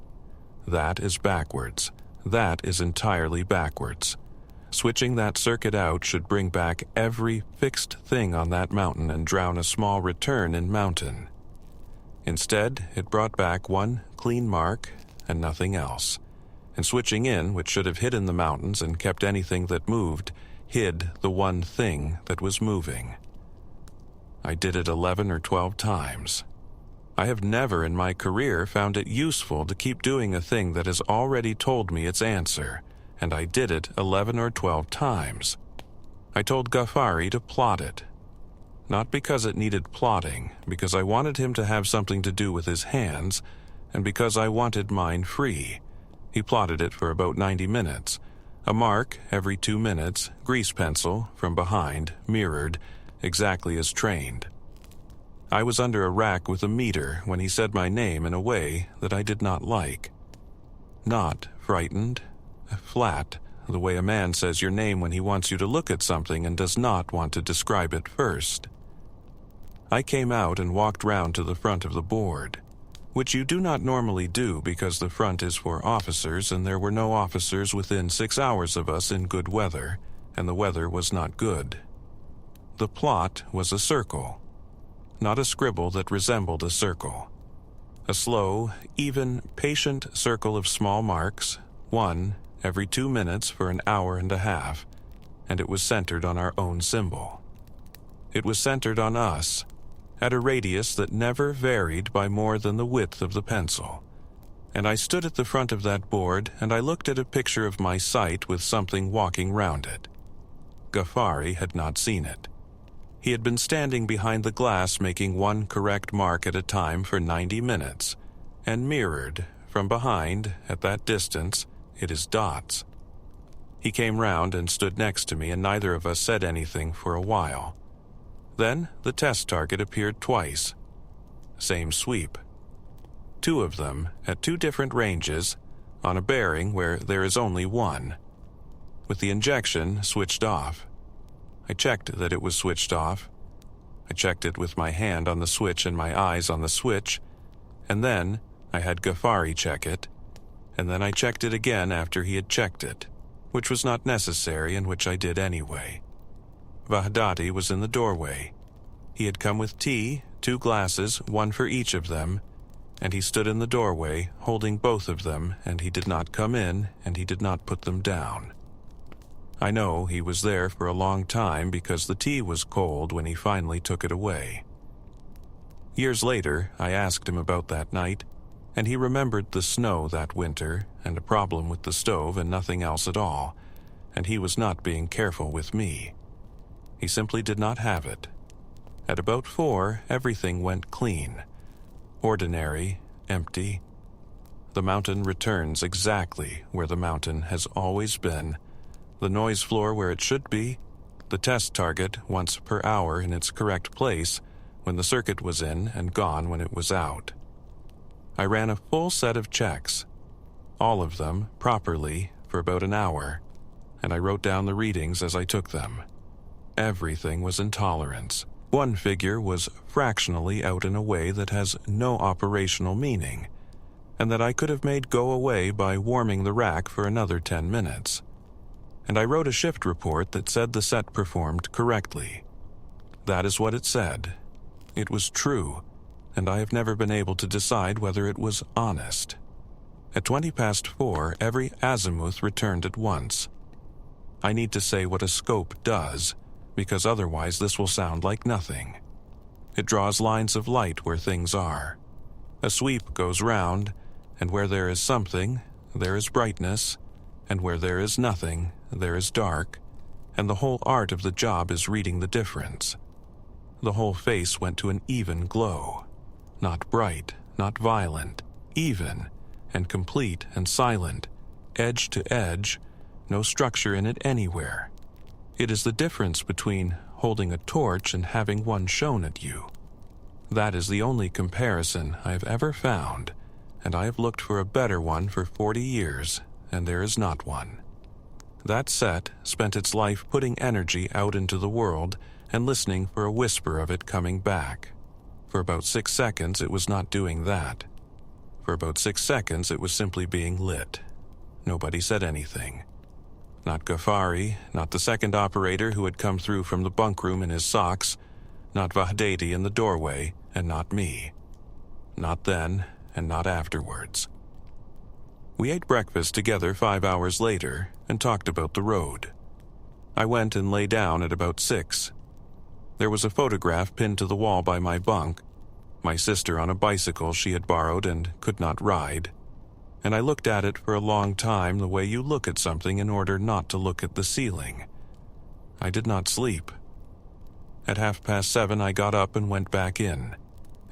That is backwards. That is entirely backwards. Switching that circuit out should bring back every fixed thing on that mountain and drown a small return in mountain. Instead, it brought back one clean mark and nothing else. And switching in, which should have hidden the mountains and kept anything that moved, hid the one thing that was moving. I did it 11 or 12 times. I have never in my career found it useful to keep doing a thing that has already told me its answer, and I did it 11 or 12 times. I told Ghaffari to plot it. Not because it needed plotting, because I wanted him to have something to do with his hands, and because I wanted mine free. He plotted it for about 90 minutes. A mark every 2 minutes, grease pencil, from behind, mirrored, exactly as trained. I was under a rack with a meter when he said my name in a way that I did not like. Not frightened, flat, the way a man says your name when he wants you to look at something and does not want to describe it first. I came out and walked round to the front of the board, which you do not normally do because the front is for officers and there were no officers within 6 hours of us in good weather, and the weather was not good. The plot was a circle, not a scribble that resembled a circle. A slow, even, patient circle of small marks, one every 2 minutes for an hour and a half, and it was centered on our own symbol. It was centered on us, at a radius that never varied by more than the width of the pencil. And I stood at the front of that board and I looked at a picture of my site with something walking round it. Ghaffari had not seen it. He had been standing behind the glass making one correct mark at a time for 90 minutes, and mirrored, from behind, at that distance, it is dots. He came round and stood next to me and neither of us said anything for a while. Then the test target appeared twice. Same sweep. 2 of them, at 2 different ranges, on a bearing where there is only one, with the injection switched off. I checked that it was switched off. I checked it with my hand on the switch and my eyes on the switch, and then I had Ghaffari check it, and then I checked it again after he had checked it, which was not necessary and which I did anyway. Vahdati was in the doorway. He had come with tea, 2 glasses, one for each of them, and he stood in the doorway, holding both of them, and he did not come in, and he did not put them down. I know he was there for a long time because the tea was cold when he finally took it away. Years later, I asked him about that night, and he remembered the snow that winter, and a problem with the stove and nothing else at all, and he was not being careful with me. He simply did not have it. At about 4, everything went clean. Ordinary, empty. The mountain returns exactly where the mountain has always been. The noise floor where it should be. The test target once per hour in its correct place when the circuit was in and gone when it was out. I ran a full set of checks, all of them properly for about an hour, and I wrote down the readings as I took them. Everything was in tolerance. One figure was fractionally out in a way that has no operational meaning, and that I could have made go away by warming the rack for another 10 minutes. And I wrote a shift report that said the set performed correctly. That is what it said. It was true, and I have never been able to decide whether it was honest. At 4:20, every azimuth returned at once. I need to say what a scope does, because otherwise this will sound like nothing. It draws lines of light where things are. A sweep goes round, and where there is something, there is brightness, and where there is nothing, there is dark, and the whole art of the job is reading the difference. The whole face went to an even glow. Not bright, not violent, even, and complete and silent, edge to edge, no structure in it anywhere. It is the difference between holding a torch and having one shown at you. That is the only comparison I have ever found, and I have looked for a better one for 40 years, and there is not one. That set spent its life putting energy out into the world and listening for a whisper of it coming back. For about 6 seconds it was not doing that. For about 6 seconds it was simply being lit. Nobody said anything. Not Ghaffari, not the second operator who had come through from the bunk room in his socks, not Vahdati in the doorway, and not me. Not then, and not afterwards. We ate breakfast together 5 hours later and talked about the road. I went and lay down at about 6. There was a photograph pinned to the wall by my bunk, my sister on a bicycle she had borrowed and could not ride, and I looked at it for a long time the way you look at something in order not to look at the ceiling. I did not sleep. At 7:30 I got up and went back in,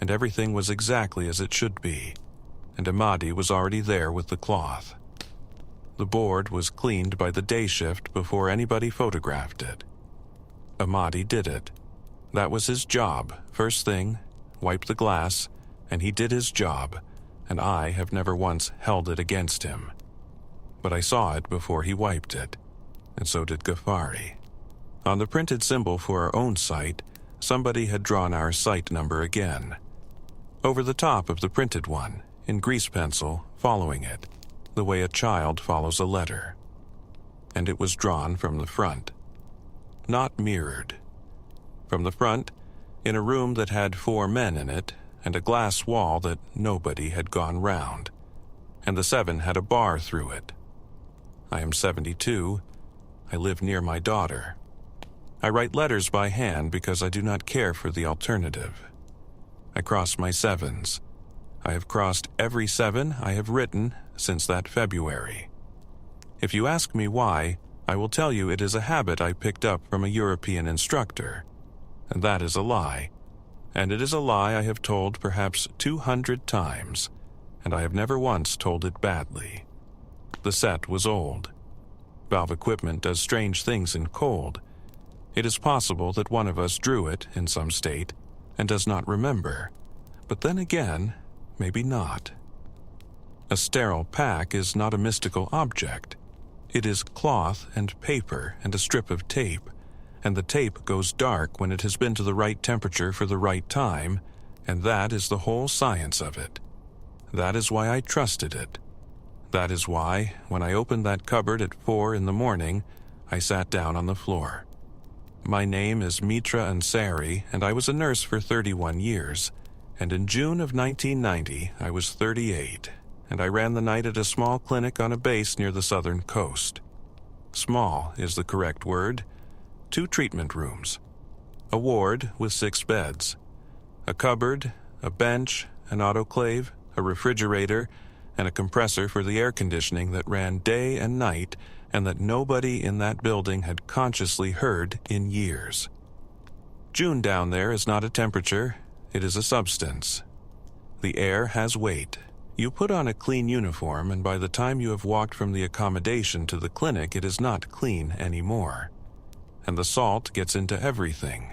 and everything was exactly as it should be, and Ahmadi was already there with the cloth. The board was cleaned by the day shift before anybody photographed it. Ahmadi did it. That was his job, first thing, wipe the glass, and he did his job, and I have never once held it against him. But I saw it before he wiped it, and so did Ghaffari. On the printed symbol for our own site, somebody had drawn our site number again. Over the top of the printed one, in grease pencil, following it, the way a child follows a letter. And it was drawn from the front. Not mirrored. From the front, in a room that had 4 men in it, and a glass wall that nobody had gone round, and the 7 had a bar through it. I am 72. I live near my daughter. I write letters by hand because I do not care for the alternative. I cross my 7s. I have crossed every 7 I have written since that February. If you ask me why, I will tell you it is a habit I picked up from a European instructor. And that is a lie. And it is a lie I have told perhaps 200 times, and I have never once told it badly. The set was old. Valve equipment does strange things in cold. It is possible that one of us drew it in some state and does not remember, but then again, maybe not. A sterile pack is not a mystical object. It is cloth and paper and a strip of tape, and the tape goes dark when it has been to the right temperature for the right time, and that is the whole science of it. That is why I trusted it. That is why, when I opened that cupboard at 4 in the morning, I sat down on the floor. My name is Mitra Ansari, and I was a nurse for 31 years, and in June of 1990 I was 38, and I ran the night at a small clinic on a base near the southern coast. Small is the correct word. 2 treatment rooms, a ward with 6 beds, a cupboard, a bench, an autoclave, a refrigerator, and a compressor for the air conditioning that ran day and night and that nobody in that building had consciously heard in years. June down there is not a temperature, it is a substance. The air has weight. You put on a clean uniform, and by the time you have walked from the accommodation to the clinic, it is not clean anymore. And the salt gets into everything,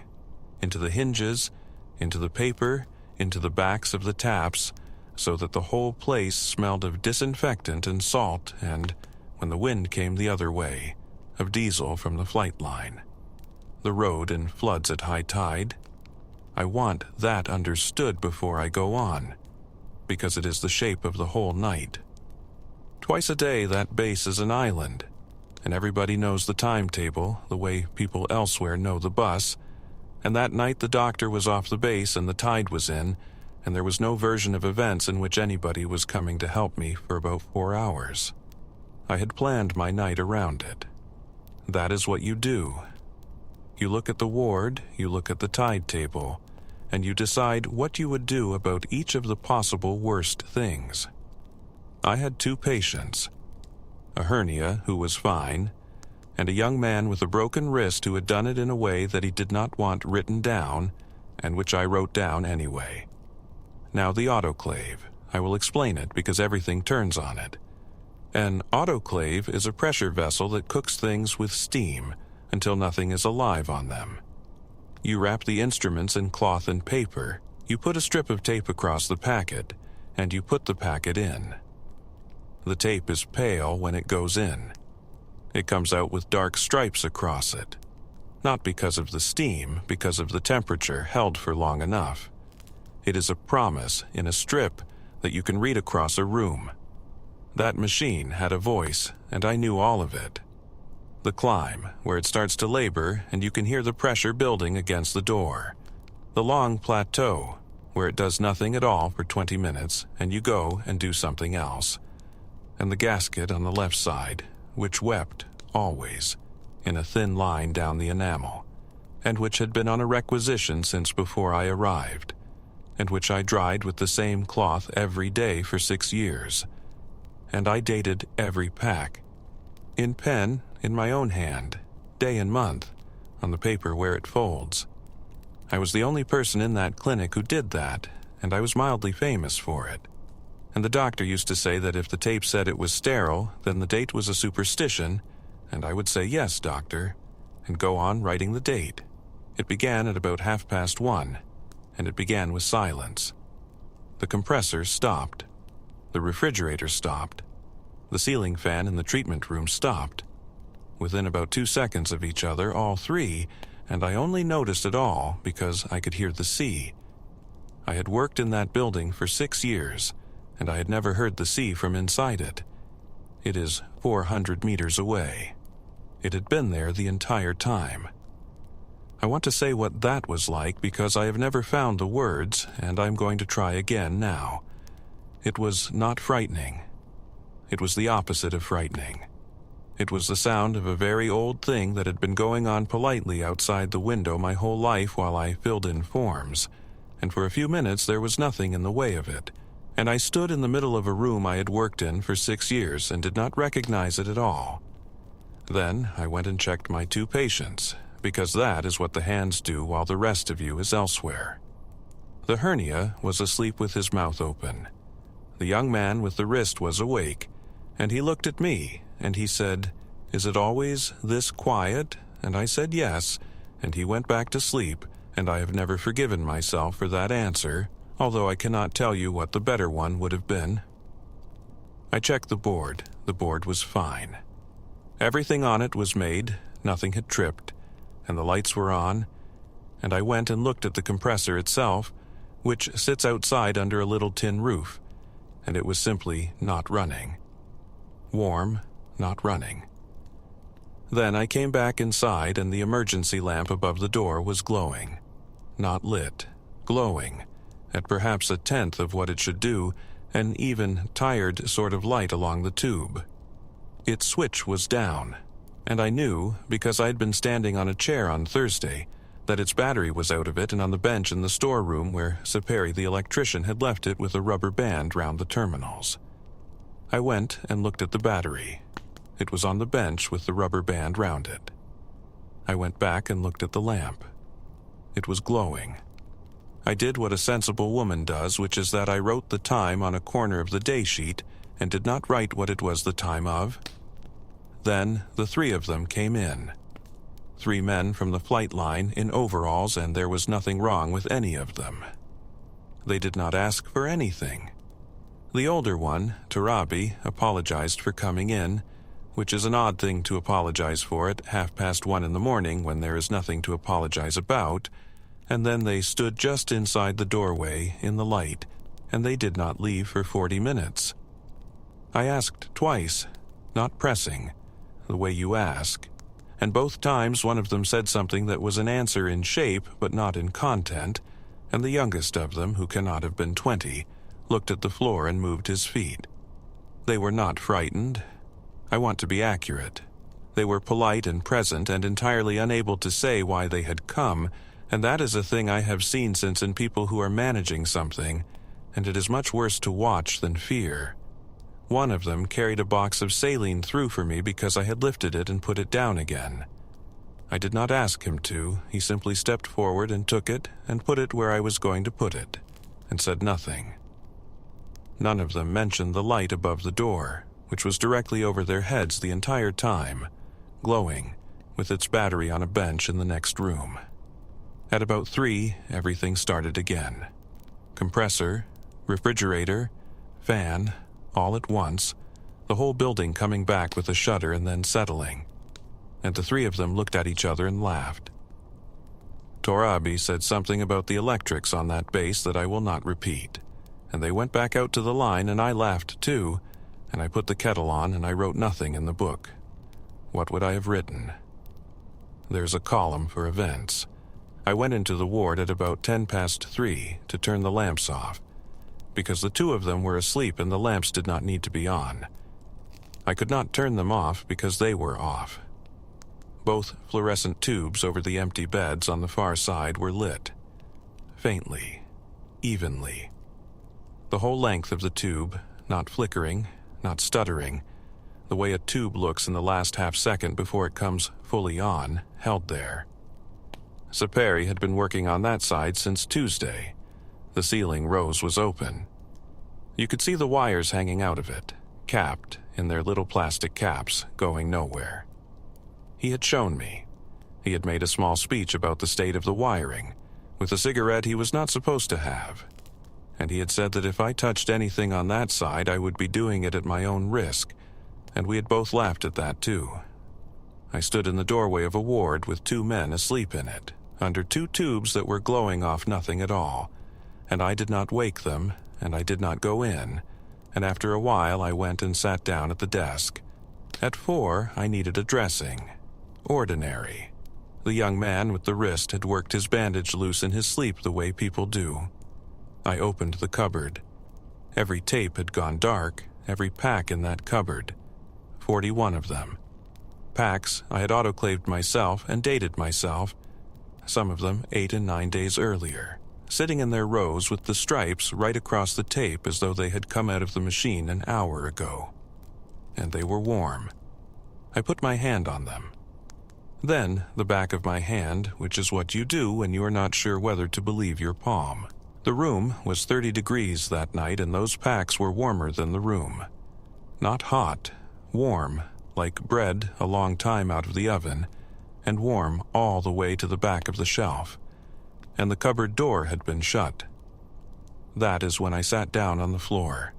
into the hinges, into the paper, into the backs of the taps, so that the whole place smelled of disinfectant and salt and, when the wind came the other way, of diesel from the flight line. The road in floods at high tide. I want that understood before I go on, because it is the shape of the whole night. Twice a day that base is an island, and everybody knows the timetable the way people elsewhere know the bus, and that night the doctor was off the base and the tide was in, and there was no version of events in which anybody was coming to help me for about 4 hours. I had planned my night around it. That is what you do. You look at the ward, you look at the tide table, and you decide what you would do about each of the possible worst things. I had 2 patients, a hernia who was fine, and a young man with a broken wrist who had done it in a way that he did not want written down, and which I wrote down anyway. Now the autoclave. I will explain it because everything turns on it. An autoclave is a pressure vessel that cooks things with steam until nothing is alive on them. You wrap the instruments in cloth and paper, you put a strip of tape across the packet, and you put the packet in. The tape is pale when it goes in. It comes out with dark stripes across it, not because of the steam, because of the temperature held for long enough. It is a promise in a strip that you can read across a room. That machine had a voice, and I knew all of it. The climb, where it starts to labor and you can hear the pressure building against the door. The long plateau, where it does nothing at all for 20 minutes and you go and do something else. And the gasket on the left side, which wept, always, in a thin line down the enamel, and which had been on a requisition since before I arrived, and which I dried with the same cloth every day for 6 years. And I dated every pack, in pen, in my own hand, day and month, on the paper where it folds. I was the only person in that clinic who did that, and I was mildly famous for it. And the doctor used to say that if the tape said it was sterile, then the date was a superstition, and I would say, "Yes, doctor," and go on writing the date. It began at about 1:30, and it began with silence. The compressor stopped. The refrigerator stopped. The ceiling fan in the treatment room stopped. Within about 2 seconds of each other, all 3, and I only noticed it all because I could hear the sea. I had worked in that building for 6 years, and I had never heard the sea from inside it. It is 400 meters away. It had been there the entire time. I want to say what that was like because I have never found the words, and I'm going to try again now. It was not frightening. It was the opposite of frightening. It was the sound of a very old thing that had been going on politely outside the window my whole life while I filled in forms, and for a few minutes there was nothing in the way of it, and I stood in the middle of a room I had worked in for 6 years and did not recognize it at all. Then I went and checked my 2 patients, because that is what the hands do while the rest of you is elsewhere. The hernia was asleep with his mouth open. The young man with the wrist was awake, and he looked at me, and he said, "Is it always this quiet?" And I said yes, and he went back to sleep, and I have never forgiven myself for that answer, although I cannot tell you what the better one would have been. I checked the board. The board was fine. Everything on it was made, nothing had tripped, and the lights were on, and I went and looked at the compressor itself, which sits outside under a little tin roof, and it was simply not running. Warm, not running. Then I came back inside and the emergency lamp above the door was glowing. Not lit, glowing, at perhaps 1/10 of what it should do, an even, tired sort of light along the tube. Its switch was down, and I knew, because I'd been standing on a chair on Thursday, that its battery was out of it and on the bench in the storeroom where Saperi the electrician had left it with a rubber band round the terminals. I went and looked at the battery. It was on the bench with the rubber band round it. I went back and looked at the lamp. It was glowing. I did what a sensible woman does, which is that I wrote the time on a corner of the day sheet and did not write what it was the time of. Then the 3 of them came in. 3 men from the flight line in overalls, and there was nothing wrong with any of them. They did not ask for anything. The older one, Tarabi, apologized for coming in, which is an odd thing to apologize for at 1:30 in the morning when there is nothing to apologize about, and then they stood just inside the doorway in the light, and they did not leave for 40 minutes. I asked twice, not pressing, the way you ask, and both times one of them said something that was an answer in shape but not in content, and the youngest of them, who cannot have been 20, looked at the floor and moved his feet. They were not frightened. I want to be accurate. They were polite and present and entirely unable to say why they had come, and that is a thing I have seen since in people who are managing something, and it is much worse to watch than fear. One of them carried a box of saline through for me because I had lifted it and put it down again. I did not ask him to. He simply stepped forward and took it and put it where I was going to put it, and said nothing. None of them mentioned the light above the door, which was directly over their heads the entire time, glowing, with its battery on a bench in the next room. At about 3, everything started again. Compressor, refrigerator, fan, all at once, the whole building coming back with a shudder and then settling. And the 3 of them looked at each other and laughed. Torabi said something about the electrics on that base that I will not repeat, and they went back out to the line and I laughed too, and I put the kettle on and I wrote nothing in the book. What would I have written? There's a column for events. I went into the ward at about 3:10 to turn the lamps off, because the 2 of them were asleep and the lamps did not need to be on. I could not turn them off because they were off. Both fluorescent tubes over the empty beds on the far side were lit. Faintly, evenly. The whole length of the tube, not flickering, not stuttering, the way a tube looks in the last half-second before it comes fully on, held there. Saperi had been working on that side since Tuesday. The ceiling rose was open. You could see the wires hanging out of it, capped in their little plastic caps, going nowhere. He had shown me. He had made a small speech about the state of the wiring, with a cigarette he was not supposed to have. And he had said that if I touched anything on that side, I would be doing it at my own risk, and we had both laughed at that too. I stood in the doorway of a ward with 2 men asleep in it, under 2 tubes that were glowing off nothing at all, and I did not wake them, and I did not go in, and after a while I went and sat down at the desk. At 4, I needed a dressing. Ordinary. The young man with the wrist had worked his bandage loose in his sleep the way people do. I opened the cupboard. Every tape had gone dark, every pack in that cupboard. 41 of them. Packs I had autoclaved myself and dated myself, some of them 8 and 9 days earlier, sitting in their rows with the stripes right across the tape as though they had come out of the machine an hour ago. And they were warm. I put my hand on them. Then the back of my hand, which is what you do when you are not sure whether to believe your palm. The room was 30 degrees that night, and those packs were warmer than the room. Not hot, warm, like bread a long time out of the oven, and warm all the way to the back of the shelf. And the cupboard door had been shut. That is when I sat down on the floor.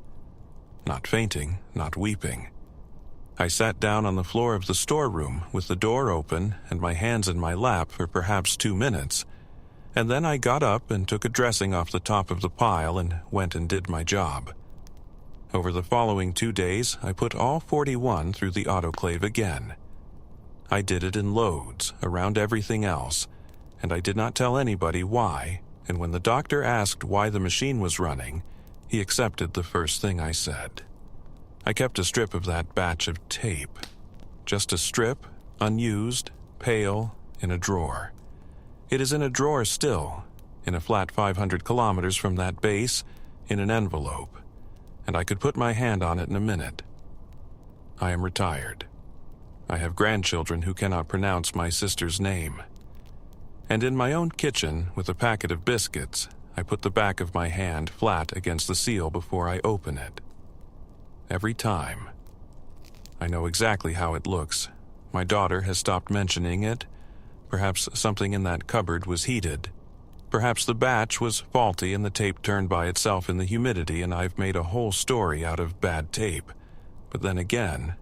Not fainting, not weeping. I sat down on the floor of the storeroom with the door open and my hands in my lap for perhaps 2 minutes, and then I got up and took a dressing off the top of the pile and went and did my job. Over the following 2 days, I put all 41 through the autoclave again. I did it in loads, around everything else, and I did not tell anybody why, and when the doctor asked why the machine was running, he accepted the first thing I said. I kept a strip of that batch of tape. Just a strip, unused, pale, in a drawer. It is in a drawer still, in a flat 500 kilometers from that base, in an envelope, and I could put my hand on it in a minute. I am retired. I have grandchildren who cannot pronounce my sister's name. And in my own kitchen, with a packet of biscuits, I put the back of my hand flat against the seal before I open it. Every time. I know exactly how it looks. My daughter has stopped mentioning it. Perhaps something in that cupboard was heated. Perhaps the batch was faulty and the tape turned by itself in the humidity and I've made a whole story out of bad tape. But then again,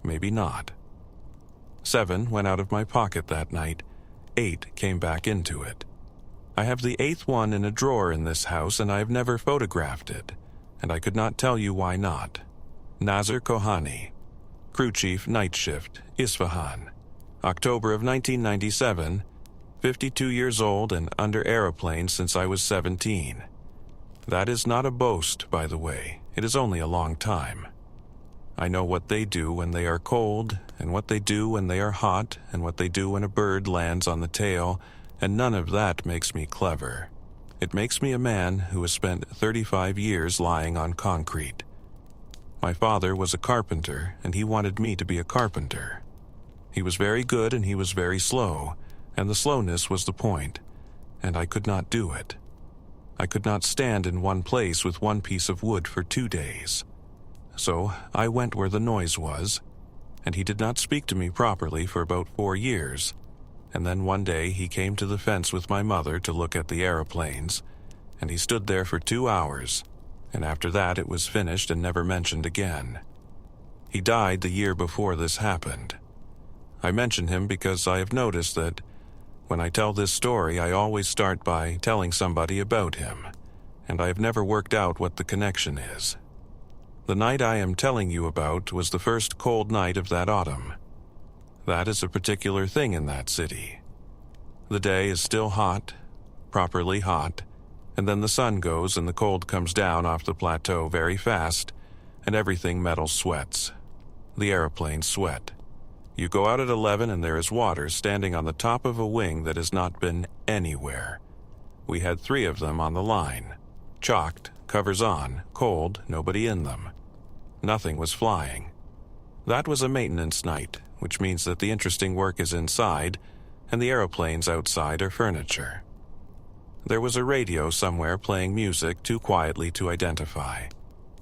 maybe not. 7 went out of my pocket that night. 8 came back into it. I have the 8th one in a drawer in this house and I have never photographed it, and I could not tell you why not. Nazar Kohani, Crew Chief Night Shift, Isfahan. October of 1997, 52 years old and under aeroplanes since I was 17. That is not a boast, by the way. It is only a long time. I know what they do when they are cold, and what they do when they are hot, and what they do when a bird lands on the tail, and none of that makes me clever. It makes me a man who has spent 35 years lying on concrete. My father was a carpenter, and he wanted me to be a carpenter. He was very good and he was very slow, and the slowness was the point, and I could not do it. I could not stand in one place with one piece of wood for 2 days. So I went where the noise was, and he did not speak to me properly for about 4 years, and then one day he came to the fence with my mother to look at the aeroplanes, and he stood there for 2 hours, and after that it was finished and never mentioned again. He died the year before this happened. I mention him because I have noticed that when I tell this story, I always start by telling somebody about him, and I have never worked out what the connection is. The night I am telling you about was the first cold night of that autumn. That is a particular thing in that city. The day is still hot, properly hot, and then the sun goes and the cold comes down off the plateau very fast, and everything metal sweats. The airplanes sweat. You go out at 11 and there is water standing on the top of a wing that has not been anywhere. We had 3 of them on the line. Chalked, covers on, cold, nobody in them. Nothing was flying. That was a maintenance night, which means that the interesting work is inside, and the aeroplanes outside are furniture. There was a radio somewhere playing music too quietly to identify.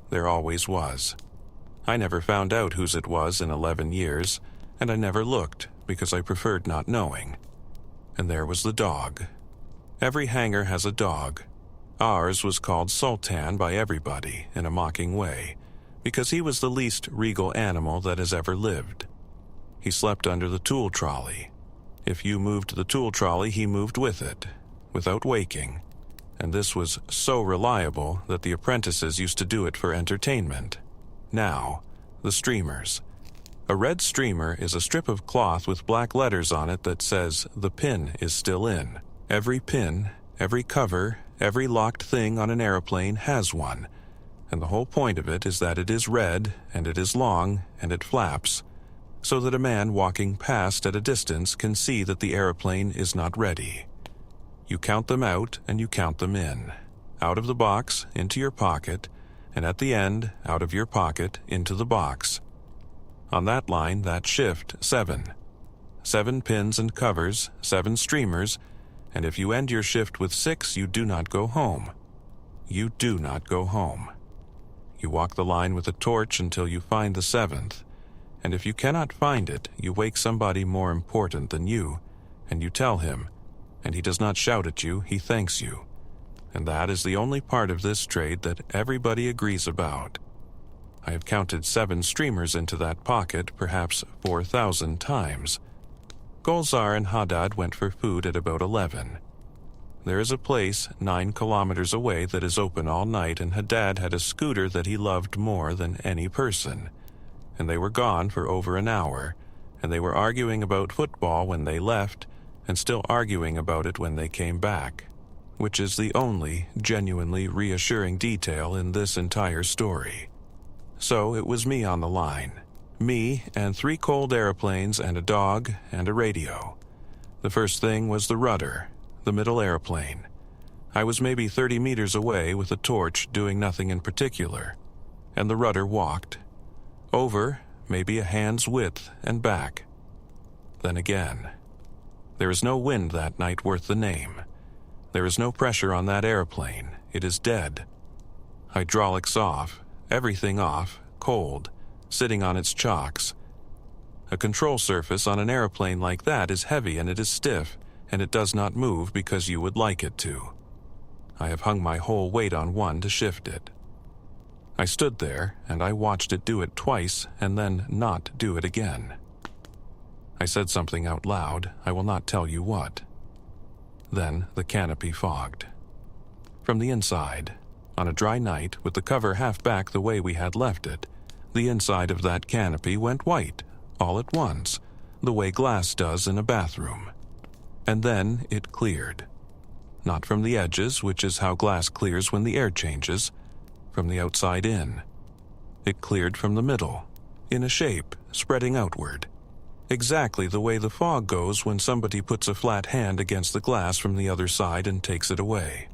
There always was. I never found out whose it was in 11 years, and I never looked because I preferred not knowing. And there was the dog. Every hangar has a dog. Ours was called Sultan by everybody in a mocking way, because he was the least regal animal that has ever lived. He slept under the tool trolley. If you moved the tool trolley, he moved with it, without waking. And this was so reliable that the apprentices used to do it for entertainment. Now, the streamers. A red streamer is a strip of cloth with black letters on it that says the pin is still in. Every pin, every cover, every locked thing on an airplane has one, and the whole point of it is that it is red, and it is long, and it flaps, so that a man walking past at a distance can see that the airplane is not ready. You count them out and you count them in. Out of the box, into your pocket, and at the end, out of your pocket, into the box. On that line, that shift, 7. 7 pins and covers, 7 streamers, and if you end your shift with 6, you do not go home. You do not go home. You walk the line with a torch until you find the 7th, and if you cannot find it, you wake somebody more important than you, and you tell him, and he does not shout at you, he thanks you. And that is the only part of this trade that everybody agrees about. I have counted 7 streamers into that pocket perhaps 4,000 times. Golzar and Haddad went for food at about 11. There is a place 9 kilometers away that is open all night, and Haddad had a scooter that he loved more than any person. And they were gone for over an hour, and they were arguing about football when they left, and still arguing about it when they came back, which is the only genuinely reassuring detail in this entire story. So it was me on the line. Me and 3 cold airplanes and a dog and a radio. The first thing was the rudder, the middle airplane. I was maybe 30 meters away with a torch doing nothing in particular, and the rudder walked. Over, maybe a hand's width, and back. Then again. There is no wind that night worth the name. There is no pressure on that airplane. It is dead. Hydraulics off, everything off, cold, sitting on its chocks. A control surface on an airplane like that is heavy and it is stiff, and it does not move because you would like it to. I have hung my whole weight on one to shift it. I stood there and I watched it do it twice and then not do it again. I said something out loud, I will not tell you what. Then the canopy fogged. From the inside, on a dry night with the cover half back the way we had left it, the inside of that canopy went white, all at once, the way glass does in a bathroom. And then it cleared. Not from the edges, which is how glass clears when the air changes, from the outside in. It cleared from the middle, in a shape, spreading outward. Exactly the way the fog goes when somebody puts a flat hand against the glass from the other side and takes it away.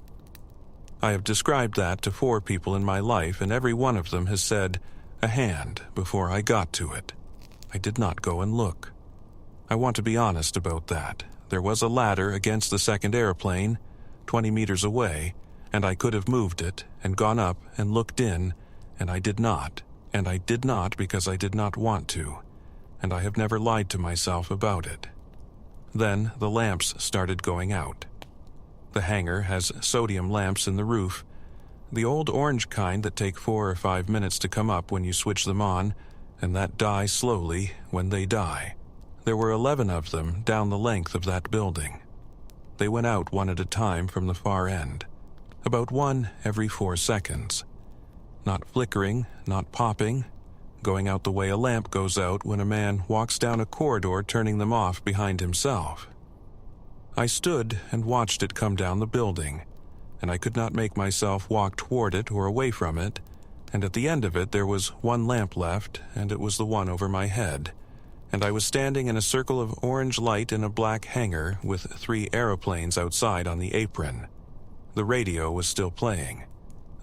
I have described that to 4 people in my life, and every one of them has said, a hand, before I got to it. I did not go and look. I want to be honest about that. There was a ladder against the second airplane, 20 meters away, and I could have moved it and gone up and looked in, and I did not. And I did not because I did not want to, and I have never lied to myself about it. Then the lamps started going out. The hangar has sodium lamps in the roof, the old orange kind that take 4 or 5 minutes to come up when you switch them on, and that die slowly when they die. There were 11 of them down the length of that building. They went out one at a time from the far end, about one every 4 seconds. Not flickering, not popping, going out the way a lamp goes out when a man walks down a corridor turning them off behind himself. I stood and watched it come down the building, and I could not make myself walk toward it or away from it, and at the end of it there was one lamp left, and it was the one over my head, and I was standing in a circle of orange light in a black hangar with 3 aeroplanes outside on the apron. The radio was still playing.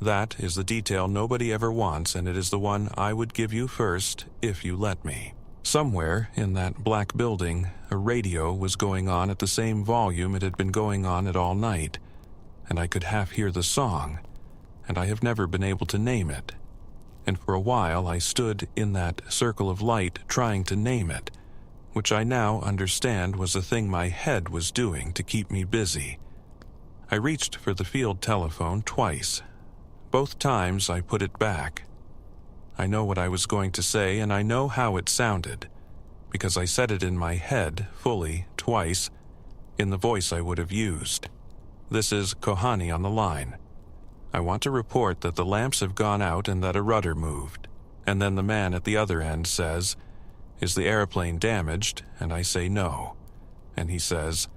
That is the detail nobody ever wants, and it is the one I would give you first if you let me. Somewhere in that black building, a radio was going on at the same volume it had been going on at all night, and I could half hear the song, and I have never been able to name it. And for a while I stood in that circle of light trying to name it, which I now understand was a thing my head was doing to keep me busy. I reached for the field telephone twice. Both times I put it back. I know what I was going to say, and I know how it sounded, because I said it in my head fully twice in the voice I would have used. This is Kohani on the line. I want to report that the lamps have gone out and that a rudder moved. And then the man at the other end says, "Is the airplane damaged?" And I say no. And he says,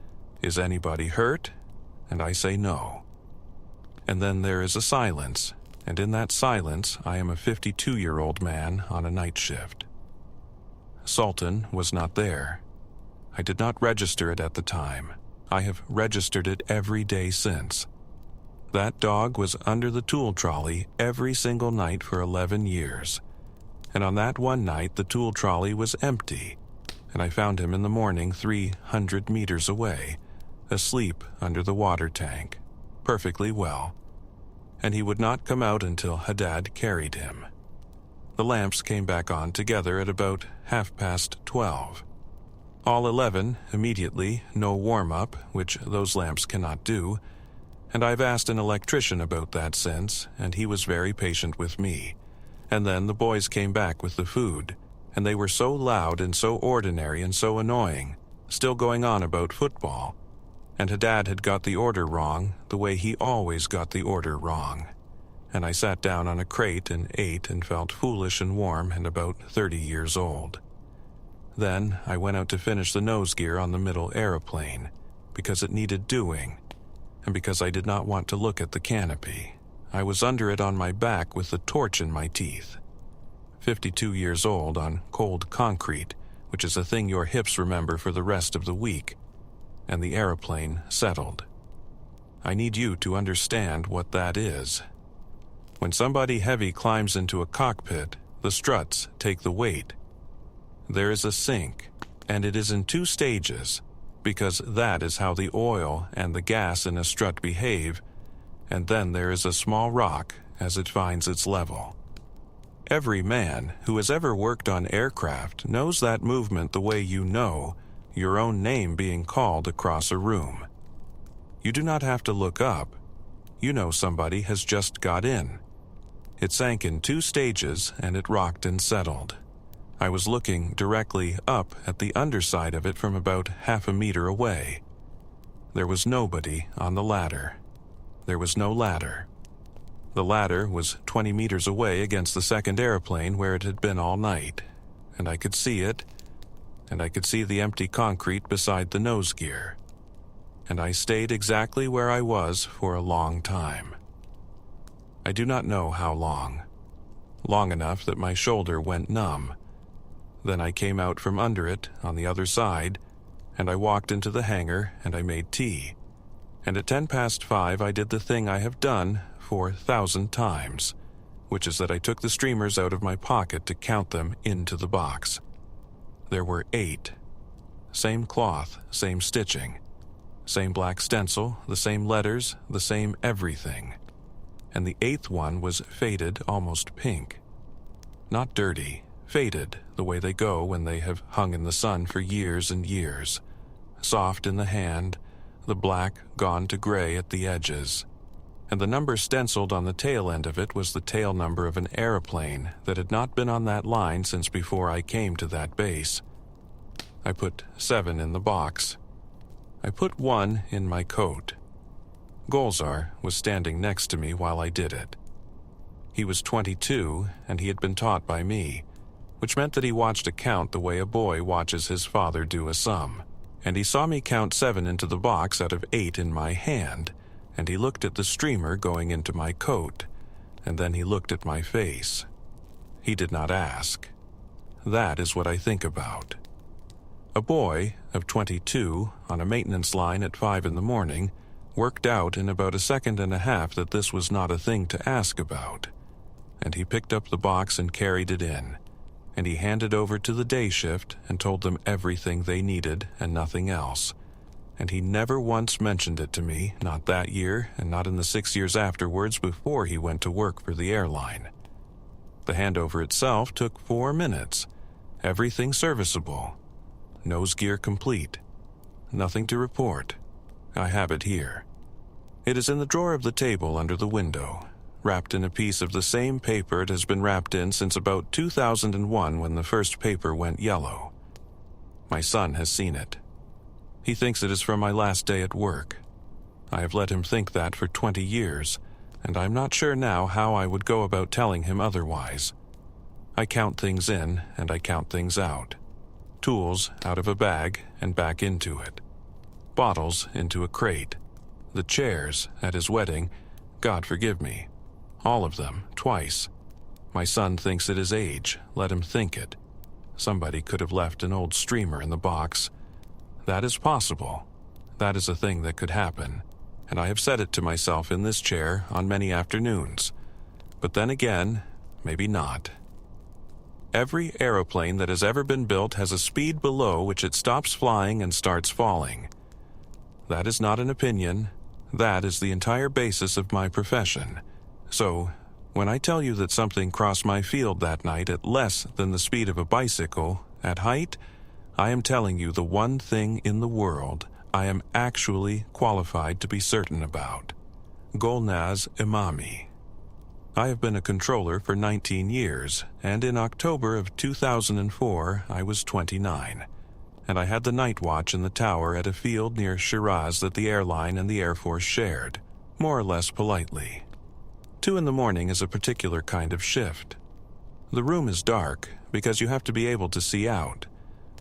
"Is anybody hurt?" And I say no. And then there is a silence, and in that silence I am a 52-year-old man on a night shift. Sultan was not there. I did not register it at the time. I have registered it every day since. That dog was under the tool trolley every single night for 11 years. And on that one night the tool trolley was empty, and I found him in the morning 300 meters away, asleep under the water tank, perfectly well. And he would not come out until Haddad carried him. The lamps came back on together at about 12:30. All 11 immediately, no warm-up, which those lamps cannot do, and I've asked an electrician about that since, and he was very patient with me. And then the boys came back with the food, and they were so loud and so ordinary and so annoying, still going on about football. And Haddad had got the order wrong, the way he always got the order wrong. And I sat down on a crate and ate and felt foolish and warm and about 30 years old. Then I went out to finish the nose gear on the middle aeroplane, because it needed doing, and because I did not want to look at the canopy. I was under it on my back with the torch in my teeth. 52 years old on cold concrete, which is a thing your hips remember for the rest of the week. And the aeroplane settled. I need you to understand what that is. When somebody heavy climbs into a cockpit, the struts take the weight. There is a sink, and it is in 2 stages, because that is how the oil and the gas in a strut behave, and then there is a small rock as it finds its level. Every man who has ever worked on aircraft knows that movement the way you know your own name being called across a room. You do not have to look up. you know somebody has just got in. It sank in 2 stages and it rocked and settled. I was looking directly up at the underside of it from about half a meter away. There was nobody on the ladder. There was no ladder. The ladder was 20 meters away against the second airplane where it had been all night, and I could see it, and I could see the empty concrete beside the nose gear. And I stayed exactly where I was for a long time. I do not know how long. Long enough that my shoulder went numb. Then I came out from under it on the other side, and I walked into the hangar and I made tea. And at 5:10 I did the thing I have done 4,000 times, which is that I took the streamers out of my pocket to count them into the box. There were 8. Same cloth, same stitching. Same black stencil, the same letters, the same everything. And the 8th one was faded almost pink. Not dirty, faded the way they go when they have hung in the sun for years and years. Soft in the hand, the black gone to gray at the edges. And the number stenciled on the tail end of it was the tail number of an airplane that had not been on that line since before I came to that base. I put 7 in the box. I put 1 in my coat. Golzar was standing next to me while I did it. He was 22, and he had been taught by me, which meant that he watched a count the way a boy watches his father do a sum. And he saw me count 7 into the box out of 8 in my hand, and he looked at the streamer going into my coat, and then he looked at my face. He did not ask. That is what I think about. A boy of 22 on a maintenance line at 5 in the morning worked out in about a second and a half that this was not a thing to ask about. And he picked up the box and carried it in, and he handed over to the day shift and told them everything they needed and nothing else. And he never once mentioned it to me, not that year and not in the 6 years afterwards before he went to work for the airline. The handover itself took 4 minutes. Everything serviceable. Nose gear complete. Nothing to report. I have it here. It is in the drawer of the table under the window, wrapped in a piece of the same paper it has been wrapped in since about 2001 when the first paper went yellow. My son has seen it. He thinks it is from my last day at work. I have let him think that for 20 years, and I'm not sure now how I would go about telling him otherwise. I count things in and I count things out. Tools out of a bag and back into it. Bottles into a crate. The chairs at his wedding, God forgive me. All of them, twice. My son thinks it is age, let him think it. Somebody could have left an old streamer in the box. That is possible. That is a thing that could happen, and I have said it to myself in this chair on many afternoons. But then again, maybe not. Every aeroplane that has ever been built has a speed below which it stops flying and starts falling. That is not an opinion. That is the entire basis of my profession. So, when I tell you that something crossed my field that night at less than the speed of a bicycle, at height, I am telling you the one thing in the world I am actually qualified to be certain about. Golnaz Imami. I have been a controller for 19 years, and in October of 2004 I was 29, and I had the night watch in the tower at a field near Shiraz that the airline and the Air Force shared, more or less politely. 2 in the morning is a particular kind of shift. The room is dark because you have to be able to see out,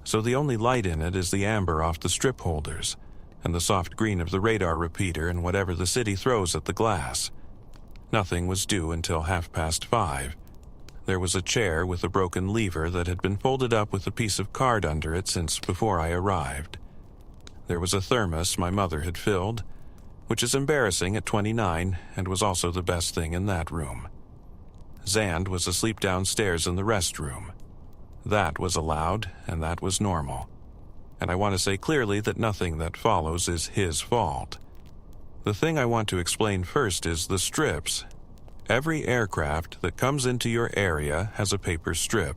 so the only light in it is the amber off the strip holders, and the soft green of the radar repeater and whatever the city throws at the glass. Nothing was due until 5:30. There was a chair with a broken lever that had been folded up with a piece of card under it since before I arrived. There was a thermos my mother had filled, which is embarrassing at 29 and was also the best thing in that room. Zand was asleep downstairs in the restroom. That was allowed, and that was normal. And I want to say clearly that nothing that follows is his fault. The thing I want to explain first is the strips. Every aircraft that comes into your area has a paper strip.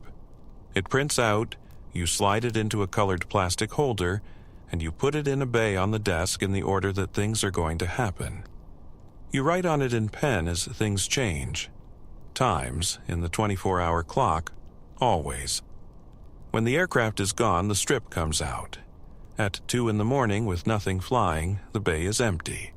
It prints out, you slide it into a colored plastic holder, and you put it in a bay on the desk in the order that things are going to happen. You write on it in pen as things change. Times, in the 24-hour clock, always. When the aircraft is gone, the strip comes out. At 2 in the morning, with nothing flying, the bay is empty.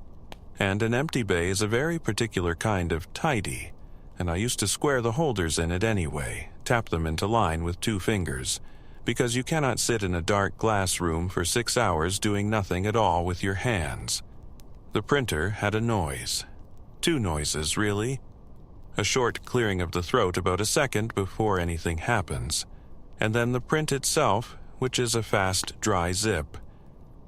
And an empty bay is a very particular kind of tidy, and I used to square the holders in it anyway, tap them into line with 2 fingers, because you cannot sit in a dark glass room for 6 hours doing nothing at all with your hands. The printer had a noise. 2 noises, really. A short clearing of the throat about a second before anything happens, and then the print itself, which is a fast, dry zip,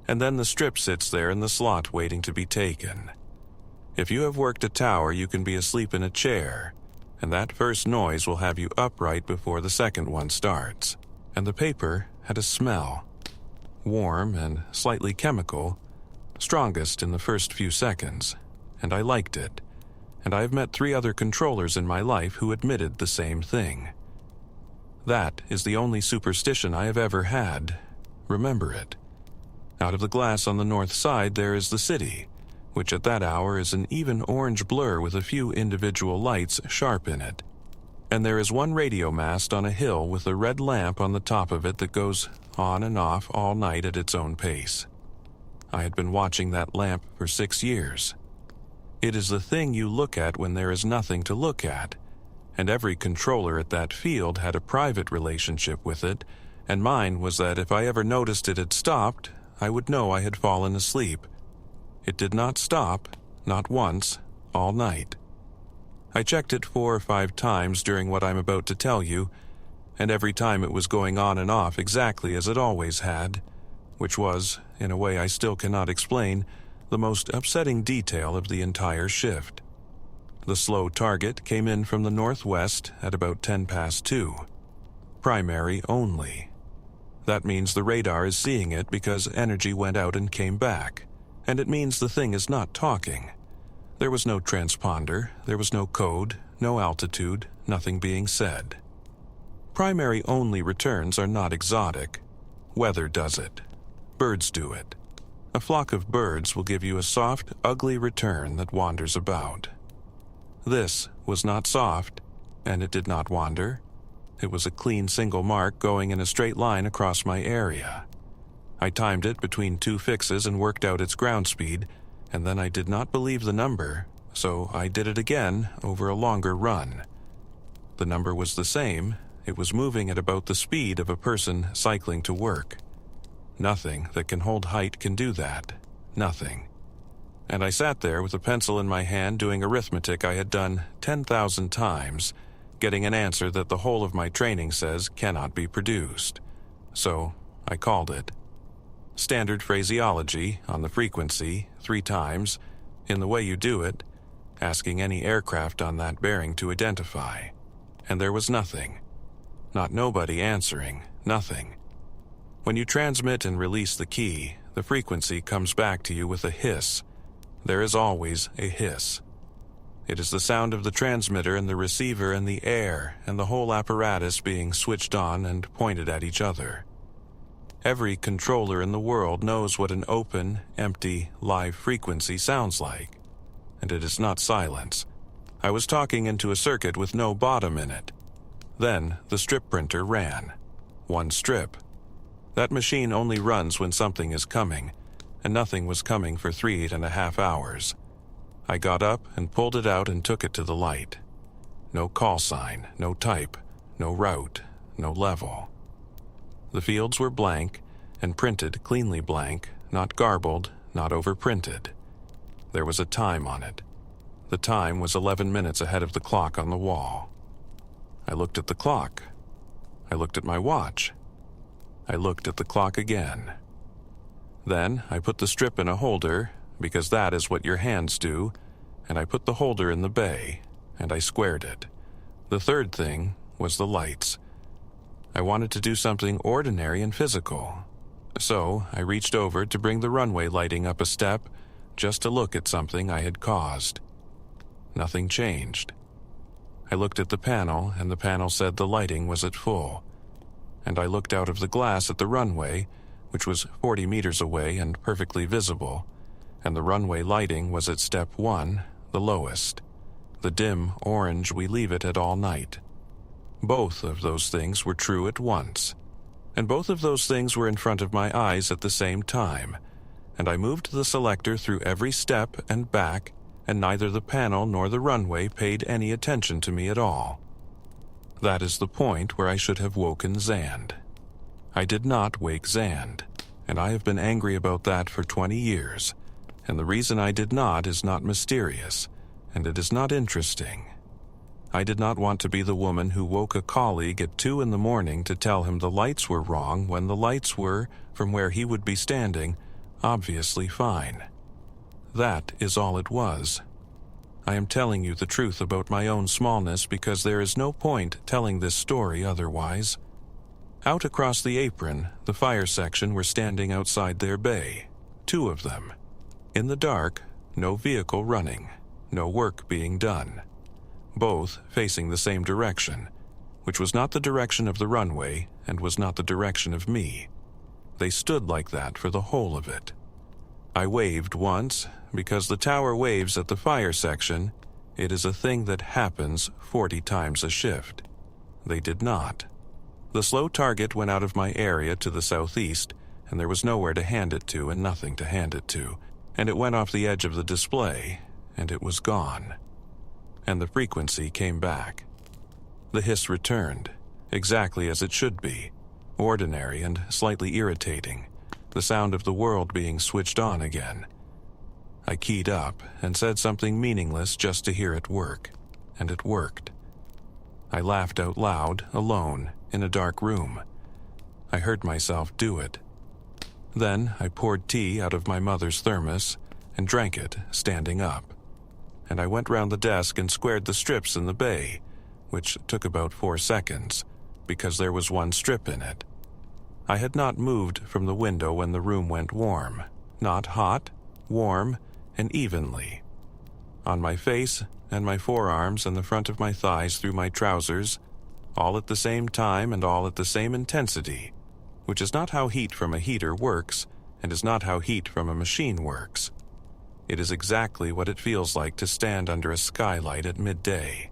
and then the strip sits there in the slot waiting to be taken. If you have worked a tower, you can be asleep in a chair, and that first noise will have you upright before the second one starts. And the paper had a smell. Warm and slightly chemical, strongest in the first few seconds, and I liked it. And I have met 3 other controllers in my life who admitted the same thing. That is the only superstition I have ever had. Remember it. Out of the glass on the north side there is the city, which at that hour is an even orange blur with a few individual lights sharp in it. And there is one radio mast on a hill with a red lamp on the top of it that goes on and off all night at its own pace. I had been watching that lamp for 6 years. It is the thing you look at when there is nothing to look at, and every controller at that field had a private relationship with it, and mine was that if I ever noticed it had stopped, I would know I had fallen asleep. It did not stop, not once, all night. I checked it 4 or 5 times during what I'm about to tell you, and every time it was going on and off exactly as it always had, which was, in a way I still cannot explain, the most upsetting detail of the entire shift. The slow target came in from the northwest at about 2:10. Primary only. That means the radar is seeing it because energy went out and came back, and it means the thing is not talking. There was no transponder, there was no code, no altitude, nothing being said. Primary only returns are not exotic. Weather does it. Birds do it. A flock of birds will give you a soft, ugly return that wanders about. This was not soft, and it did not wander. It was a clean single mark going in a straight line across my area. I timed it between 2 fixes and worked out its ground speed, and then I did not believe the number, so I did it again over a longer run. The number was the same. It was moving at about the speed of a person cycling to work. Nothing that can hold height can do that. Nothing. And I sat there with a pencil in my hand doing arithmetic I had done 10,000 times, getting an answer that the whole of my training says cannot be produced. So I called it. Standard phraseology on the frequency 3 times, in the way you do it, asking any aircraft on that bearing to identify. And there was nothing. Not nobody answering, nothing. When you transmit and release the key, the frequency comes back to you with a hiss. There is always a hiss. It is the sound of the transmitter and the receiver and the air and the whole apparatus being switched on and pointed at each other. Every controller in the world knows what an open, empty, live frequency sounds like. And it is not silence. I was talking into a circuit with no bottom in it. Then the strip printer ran. 1 strip. That machine only runs when something is coming, and nothing was coming for 3.5 hours. I got up and pulled it out and took it to the light. No call sign, no type, no route, no level. The fields were blank, and printed cleanly blank, not garbled, not overprinted. There was a time on it. The time was 11 minutes ahead of the clock on the wall. I looked at the clock. I looked at my watch. I looked at the clock again. Then I put the strip in a holder, because that is what your hands do, and I put the holder in the bay, and I squared it. The third thing was the lights. I wanted to do something ordinary and physical. So I reached over to bring the runway lighting up a step, just to look at something I had caused. Nothing changed. I looked at the panel, and the panel said the lighting was at full. And I looked out of the glass at the runway, which was 40 meters away and perfectly visible, and the runway lighting was at step 1, the lowest. The dim orange, we leave it at all night. Both of those things were true at once. And both of those things were in front of my eyes at the same time, and I moved the selector through every step and back, and neither the panel nor the runway paid any attention to me at all. That is the point where I should have woken Zand. I did not wake Zand, and I have been angry about that for 20 years, and the reason I did not is not mysterious, and it is not interesting. I did not want to be the woman who woke a colleague at 2 a.m. to tell him the lights were wrong when the lights were, from where he would be standing, obviously fine. That is all it was. I am telling you the truth about my own smallness because there is no point telling this story otherwise. Out across the apron, the fire section were standing outside their bay, 2 of them. In the dark, no vehicle running, no work being done. Both facing the same direction, which was not the direction of the runway and was not the direction of me. They stood like that for the whole of it. I waved once, because the tower waves at the fire section. It is a thing that happens 40 times a shift. They did not. The slow target went out of my area to the southeast, and there was nowhere to hand it to and nothing to hand it to, and it went off the edge of the display, and it was gone. And the frequency came back. The hiss returned, exactly as it should be, ordinary and slightly irritating, the sound of the world being switched on again. I keyed up and said something meaningless just to hear it work, and it worked. I laughed out loud, alone, in a dark room. I heard myself do it. Then I poured tea out of my mother's thermos and drank it, standing up. And I went round the desk and squared the strips in the bay, which took about 4 seconds, because there was one strip in it. I had not moved from the window when the room went warm, not hot, warm, and evenly. On my face and my forearms and the front of my thighs through my trousers, all at the same time and all at the same intensity, which is not how heat from a heater works and is not how heat from a machine works. It is exactly what it feels like to stand under a skylight at midday.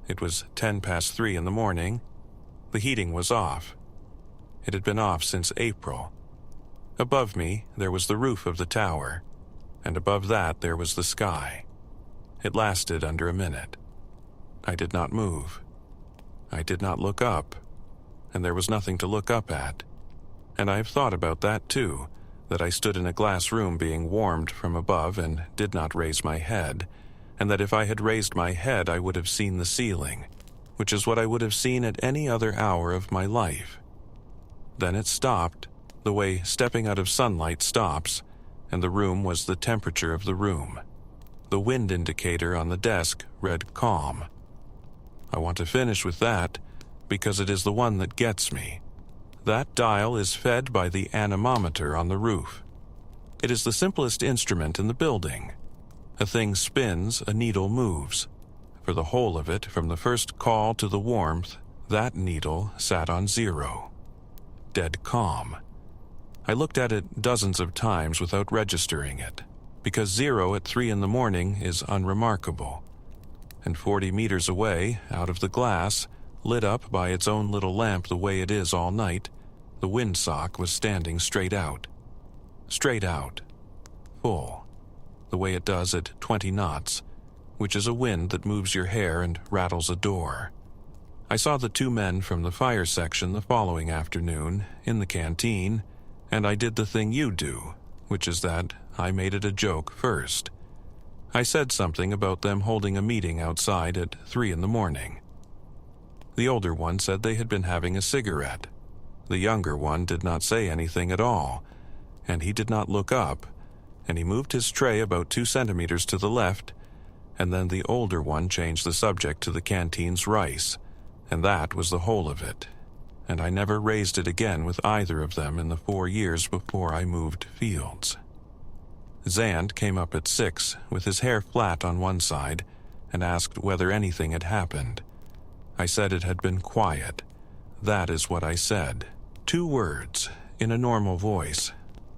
It was 3:10 in the morning. The heating was off. It had been off since April. Above me, there was the roof of the tower, and above that there was the sky. It lasted under a minute. I did not move. I did not look up, and there was nothing to look up at. And I have thought about that too, that I stood in a glass room being warmed from above and did not raise my head, and that if I had raised my head I would have seen the ceiling, which is what I would have seen at any other hour of my life. Then it stopped, the way stepping out of sunlight stops, and the room was the temperature of the room. The wind indicator on the desk read calm. I want to finish with that, because it is the one that gets me. That dial is fed by the anemometer on the roof. It is the simplest instrument in the building. A thing spins, a needle moves. For the whole of it, from the first call to the warmth, that needle sat on 0. Dead calm. I looked at it dozens of times without registering it, because 0 at 3 a.m. is unremarkable. And 40 meters away, out of the glass, lit up by its own little lamp the way it is all night, the windsock was standing straight out. Straight out. Full. The way it does at 20 knots, which is a wind that moves your hair and rattles a door. I saw the 2 men from the fire section the following afternoon, in the canteen, and I did the thing you do, which is that I made it a joke first. I said something about them holding a meeting outside at 3 a.m. The older one said they had been having a cigarette. The younger one did not say anything at all, and he did not look up, and he moved his tray about 2 centimeters to the left, and then the older one changed the subject to the canteen's rice, and that was the whole of it, and I never raised it again with either of them in the 4 years before I moved fields. Zand came up at 6 with his hair flat on one side and asked whether anything had happened. I said it had been quiet. That is what I said. 2 words, in a normal voice.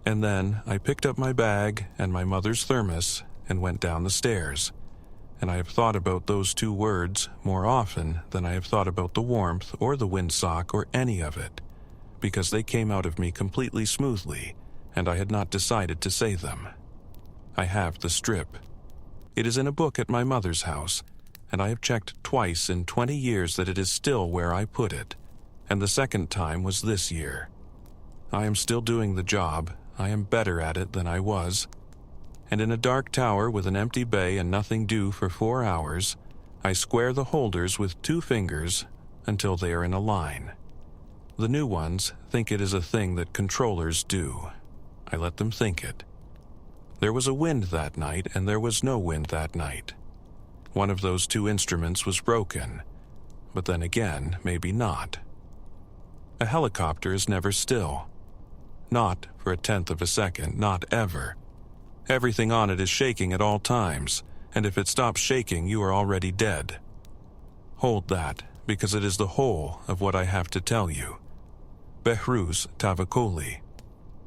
And then I picked up my bag and my mother's thermos and went down the stairs. and I have thought about those two words more often than I have thought about the warmth or the windsock or any of it, because they came out of me completely smoothly, and I had not decided to say them. I have the strip. It is in a book at my mother's house, and I have checked twice in 20 years that it is still where I put it, and the second time was this year. I am still doing the job. I am better at it than I was. And in a dark tower with an empty bay and nothing due for 4 hours, I square the holders with 2 fingers until they are in a line. The new ones think it is a thing that controllers do. I let them think it. There was a wind that night, and there was no wind that night. One of those 2 instruments was broken, but then again, maybe not. A helicopter is never still. Not for a tenth of a second, not ever. Everything on it is shaking at all times, and if it stops shaking, you are already dead. Hold that, because it is the whole of what I have to tell you. Behruz Tavakoli,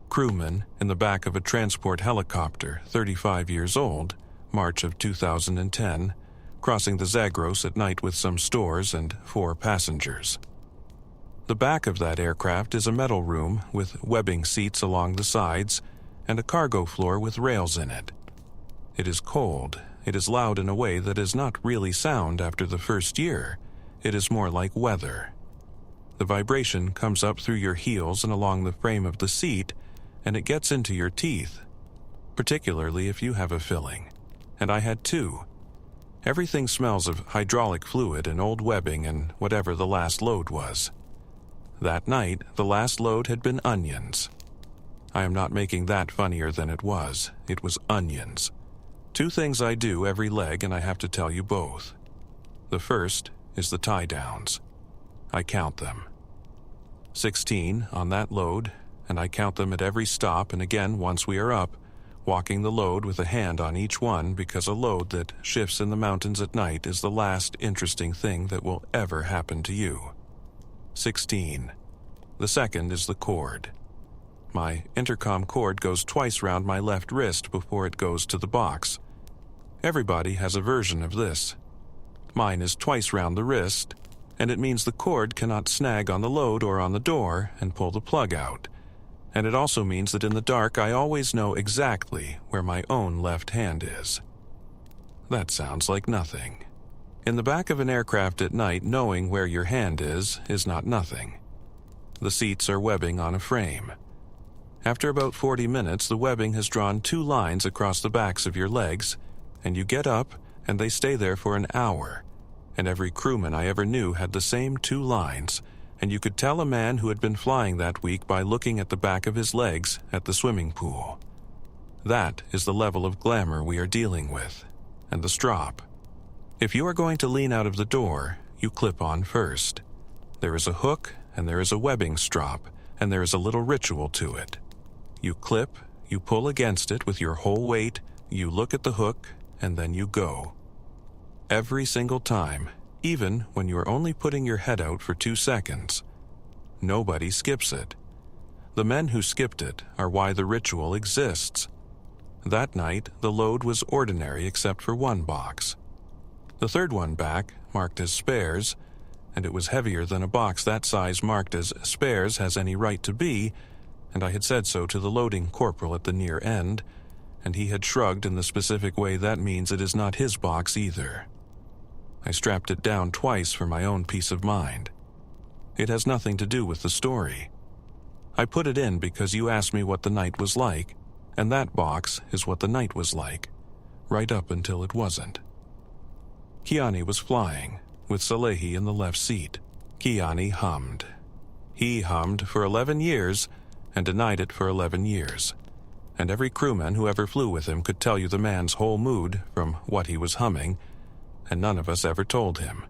crewman in the back of a transport helicopter, 35 years old, March of 2010, crossing the Zagros at night with some stores and 4 passengers. The back of that aircraft is a metal room with webbing seats along the sides and a cargo floor with rails in it. It is cold. It is loud in a way that is not really sound after the first year. It is more like weather. The vibration comes up through your heels and along the frame of the seat, and it gets into your teeth, particularly if you have a filling. And I had 2. Everything smells of hydraulic fluid and old webbing and whatever the last load was. That night, the last load had been onions. I am not making that funnier than it was. It was onions. 2 things I do every leg, and I have to tell you both. The first is the tie-downs. I count them. 16 on that load, and I count them at every stop, and again once we are up, walking the load with a hand on each one, because a load that shifts in the mountains at night is the last interesting thing that will ever happen to you. 16. The second is the cord. My intercom cord goes twice round my left wrist before it goes to the box. Everybody has a version of this. Mine is twice round the wrist, and it means the cord cannot snag on the load or on the door and pull the plug out. And it also means that in the dark I always know exactly where my own left hand is. That sounds like nothing. In the back of an aircraft at night, knowing where your hand is not nothing. The seats are webbing on a frame. After about 40 minutes, the webbing has drawn 2 lines across the backs of your legs, and you get up, and they stay there for an hour. And every crewman I ever knew had the same 2 lines, and you could tell a man who had been flying that week by looking at the back of his legs at the swimming pool. That is the level of glamour we are dealing with, and the strop. If you are going to lean out of the door, you clip on first. There is a hook, and there is a webbing strop, and there is a little ritual to it. You clip, you pull against it with your whole weight, you look at the hook, and then you go. Every single time, even when you are only putting your head out for 2 seconds. Nobody skips it. The men who skipped it are why the ritual exists. That night, the load was ordinary except for 1 box. The third one back, marked as spares, and it was heavier than a box that size marked as spares has any right to be, and I had said so to the loading corporal at the near end, and he had shrugged in the specific way that means it is not his box either. I strapped it down twice for my own peace of mind. It has nothing to do with the story. I put it in because you asked me what the night was like, and that box is what the night was like, right up until it wasn't. Kiani was flying, with Salehi in the left seat. Kiani hummed. He hummed for 11 years and denied it for 11 years. And every crewman who ever flew with him could tell you the man's whole mood from what he was humming, and none of us ever told him.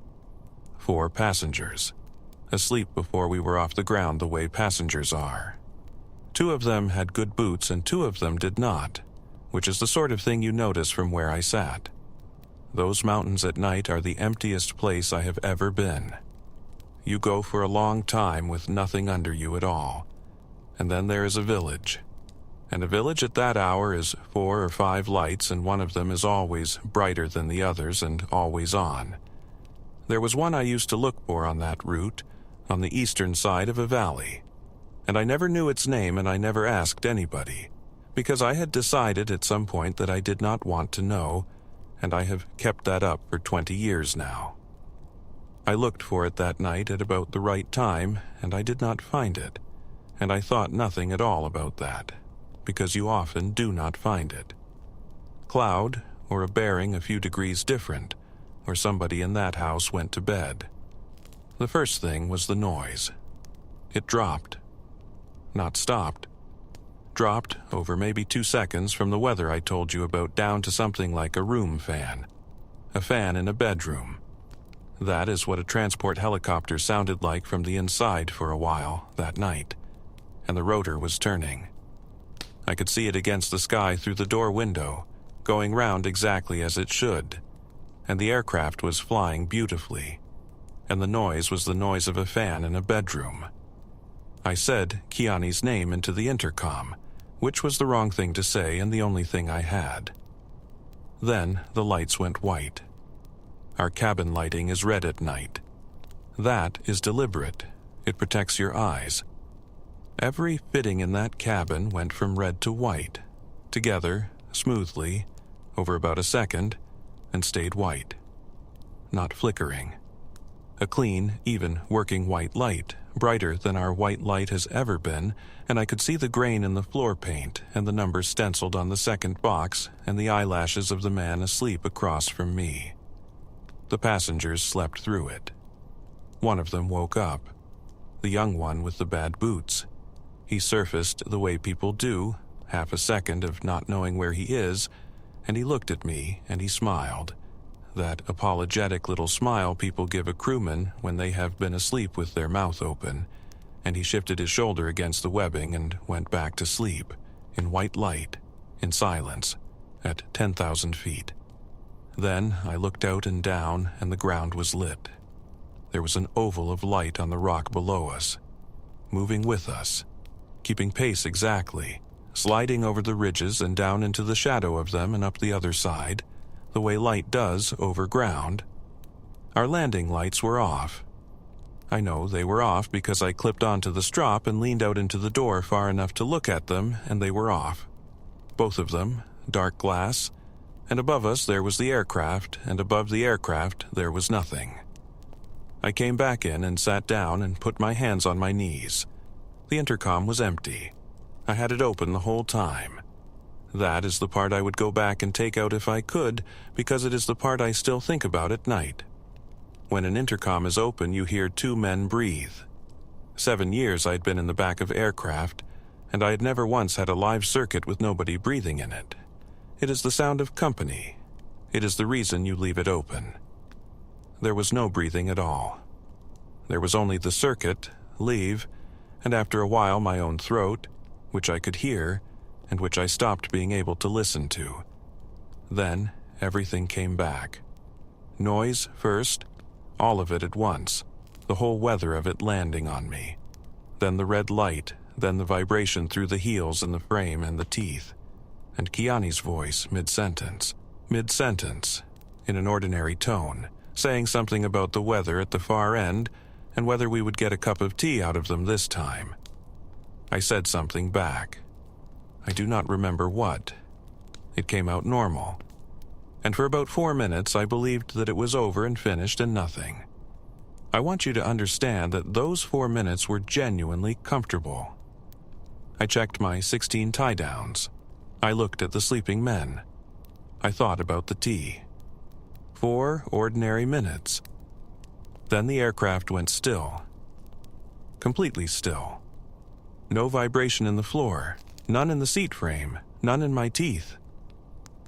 4 passengers, asleep before we were off the ground the way passengers are. 2 of them had good boots and 2 of them did not, which is the sort of thing you notice from where I sat. Those mountains at night are the emptiest place I have ever been. You go for a long time with nothing under you at all, and then there is a village. And a village at that hour is 4 or 5 lights, and one of them is always brighter than the others and always on. There was one I used to look for on that route, on the eastern side of a valley. And I never knew its name, and I never asked anybody, because I had decided at some point that I did not want to know, and I have kept that up for 20 years now. I looked for it that night at about the right time, and I did not find it, and I thought nothing at all about that, because you often do not find it. Cloud, or a bearing a few degrees different, or somebody in that house went to bed. The first thing was the noise. It dropped. Not stopped. Dropped over maybe 2 seconds from the weather I told you about down to something like a room fan. A fan in a bedroom. That is what a transport helicopter sounded like from the inside for a while that night, and the rotor was turning. I could see it against the sky through the door window, going round exactly as it should, and the aircraft was flying beautifully, and the noise was the noise of a fan in a bedroom. I said Kiani's name into the intercom, which was the wrong thing to say and the only thing I had. Then the lights went white. Our cabin lighting is red at night. That is deliberate. It protects your eyes. Every fitting in that cabin went from red to white, together, smoothly, over about a second, and stayed white. Not flickering. A clean, even, working white light, brighter than our white light has ever been, and I could see the grain in the floor paint and the numbers stenciled on the second box and the eyelashes of the man asleep across from me. The passengers slept through it. One of them woke up. The young one with the bad boots. He surfaced the way people do, half a second of not knowing where he is, and he looked at me and he smiled. That apologetic little smile people give a crewman when they have been asleep with their mouth open, and he shifted his shoulder against the webbing and went back to sleep, in white light, in silence, at 10,000 feet. Then I looked out and down, and the ground was lit. There was an oval of light on the rock below us, moving with us, keeping pace exactly, sliding over the ridges and down into the shadow of them and up the other side, the way light does over ground. Our landing lights were off. I know they were off because I clipped onto the strop and leaned out into the door far enough to look at them, and they were off. Both of them, dark glass, and above us there was the aircraft, and above the aircraft there was nothing. I came back in and sat down and put my hands on my knees. The intercom was empty. I had it open the whole time. That is the part I would go back and take out if I could, because it is the part I still think about at night. When an intercom is open, you hear 2 men breathe. 7 years I'd been in the back of aircraft, and I had never once had a live circuit with nobody breathing in it. It is the sound of company. It is the reason you leave it open. There was no breathing at all. There was only the circuit, leave, and after a while my own throat, which I could hear, and which I stopped being able to listen to. Then everything came back. Noise first, all of it at once, the whole weather of it landing on me. Then the red light, then the vibration through the heels and the frame and the teeth. And Kiani's voice mid-sentence, in an ordinary tone, saying something about the weather at the far end and whether we would get a cup of tea out of them this time. I said something back. I do not remember what. It came out normal. And for about 4 minutes I believed that it was over and finished and nothing. I want you to understand that those 4 minutes were genuinely comfortable. I checked my 16 tie-downs. I looked at the sleeping men. I thought about the tea. 4 ordinary minutes. Then the aircraft went still. Completely still. No vibration in the floor. None in the seat frame, none in my teeth.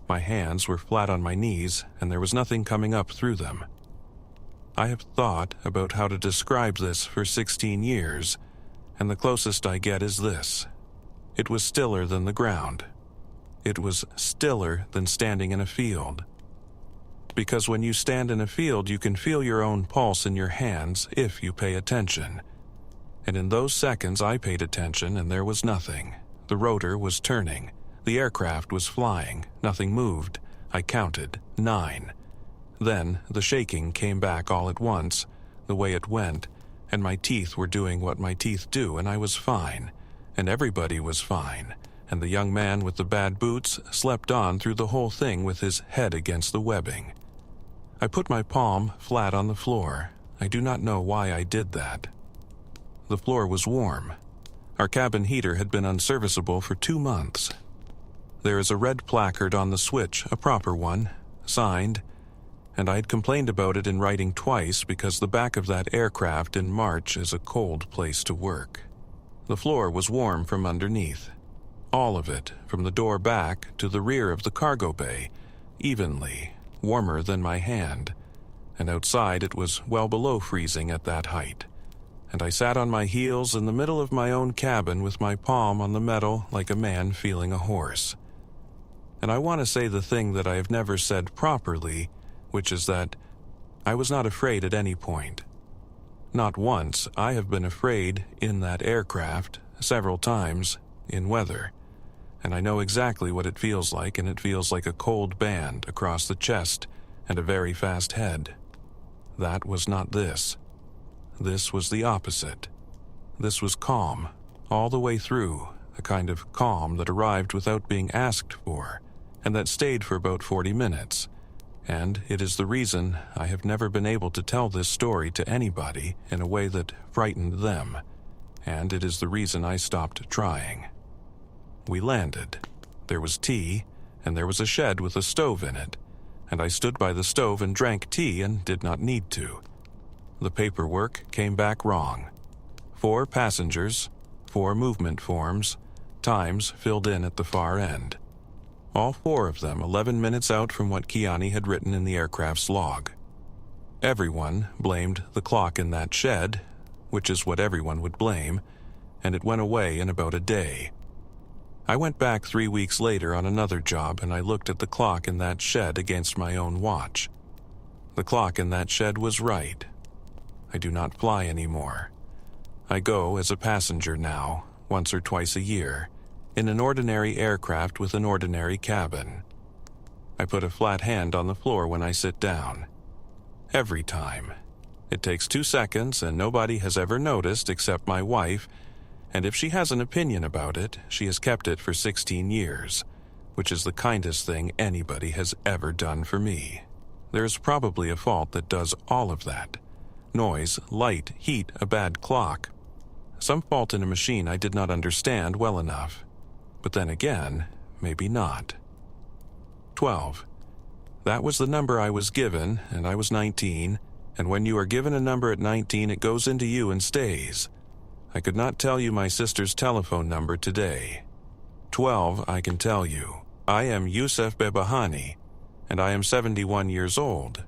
My hands were flat on my knees, and there was nothing coming up through them. I have thought about how to describe this for 16 years, and the closest I get is this. It was stiller than the ground. It was stiller than standing in a field. Because when you stand in a field, you can feel your own pulse in your hands if you pay attention. And in those seconds I paid attention, and there was nothing. The rotor was turning. The aircraft was flying. Nothing moved. I counted 9. Then the shaking came back all at once, the way it went, and my teeth were doing what my teeth do, and I was fine. And everybody was fine. And the young man with the bad boots slept on through the whole thing with his head against the webbing. I put my palm flat on the floor. I do not know why I did that. The floor was warm. Our cabin heater had been unserviceable for 2 months. There is a red placard on the switch, a proper one, signed, and I had complained about it in writing twice because the back of that aircraft in March is a cold place to work. The floor was warm from underneath. All of it, from the door back to the rear of the cargo bay, evenly, warmer than my hand, and outside it was well below freezing at that height. And I sat on my heels in the middle of my own cabin with my palm on the metal like a man feeling a horse. And I want to say the thing that I have never said properly, which is that I was not afraid at any point. Not once. I have been afraid in that aircraft, several times, in weather. And I know exactly what it feels like, and it feels like a cold band across the chest and a very fast head. That was not this. This was the opposite. This was calm, all the way through, a kind of calm that arrived without being asked for, and that stayed for about 40 minutes. And it is the reason I have never been able to tell this story to anybody in a way that frightened them, and it is the reason I stopped trying. We landed. There was tea, and there was a shed with a stove in it, and I stood by the stove and drank tea and did not need to. The paperwork came back wrong. 4 passengers, 4 movement forms, times filled in at the far end. All 4 of them 11 minutes out from what Kiani had written in the aircraft's log. Everyone blamed the clock in that shed, which is what everyone would blame, and it went away in about a day. I went back 3 weeks later on another job, and I looked at the clock in that shed against my own watch. The clock in that shed was right. I do not fly anymore. I go as a passenger now, once or twice a year, in an ordinary aircraft with an ordinary cabin. I put a flat hand on the floor when I sit down. Every time. It takes 2 seconds, and nobody has ever noticed except my wife, and if she has an opinion about it, she has kept it for 16 years, which is the kindest thing anybody has ever done for me. There is probably a fault that does all of that. Noise, light, heat, a bad clock. Some fault in a machine I did not understand well enough. But then again, maybe not. 12. That was the number I was given, and I was 19, and when you are given a number at 19, it goes into you and stays. I could not tell you my sister's telephone number today. 12, I can tell you. I am Yusuf Bebahani, and I am 71 years old.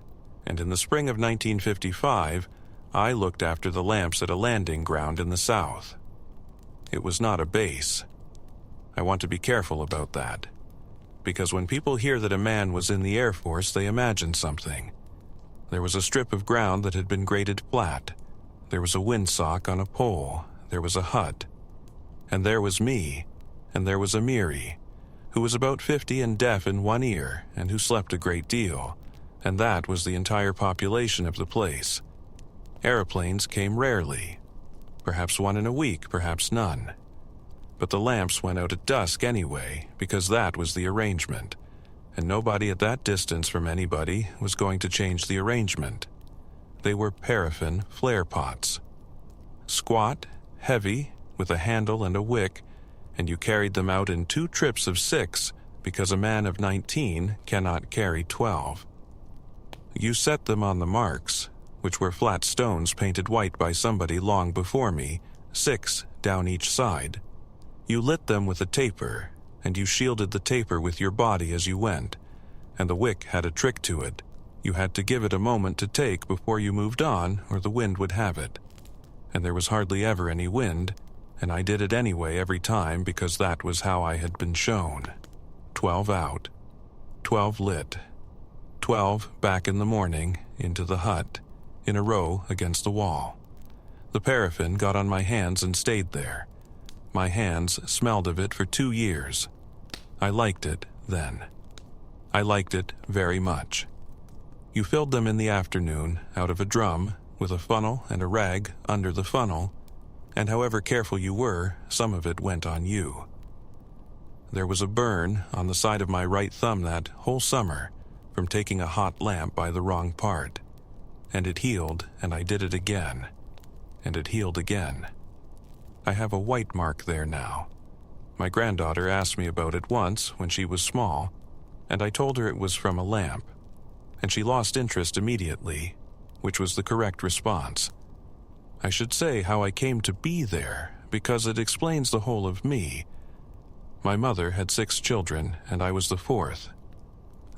And in the spring of 1955, I looked after the lamps at a landing ground in the south. It was not a base. I want to be careful about that, because when people hear that a man was in the Air Force, they imagine something. There was a strip of ground that had been graded flat. There was a windsock on a pole. There was a hut. And there was me, and there was Amiri, who was about 50 and deaf in one ear, and who slept a great deal. And that was the entire population of the place. Aeroplanes came rarely. Perhaps one in a week, perhaps none. But the lamps went out at dusk anyway, because that was the arrangement. And nobody at that distance from anybody was going to change the arrangement. They were paraffin flare pots. Squat, heavy, with a handle and a wick, and you carried them out in 2 trips of 6, because a man of 19 cannot carry 12. You set them on the marks, which were flat stones painted white by somebody long before me, 6 down each side. You lit them with a taper, and you shielded the taper with your body as you went, and the wick had a trick to it. You had to give it a moment to take before you moved on, or the wind would have it. And there was hardly ever any wind, and I did it anyway every time because that was how I had been shown. 12 out, 12 lit. 12 back in the morning, into the hut, in a row against the wall. The paraffin got on my hands and stayed there. My hands smelled of it for 2 years. I liked it then. I liked it very much. You filled them in the afternoon out of a drum with a funnel and a rag under the funnel, and however careful you were, some of it went on you. There was a burn on the side of my right thumb that whole summer from taking a hot lamp by the wrong part, and it healed, and I did it again, and it healed again. I have a white mark there now. My granddaughter asked me about it once when she was small, and I told her it was from a lamp, and she lost interest immediately, which was the correct response. I should say how I came to be there, because it explains the whole of me. My mother had 6 children, and I was the 4th.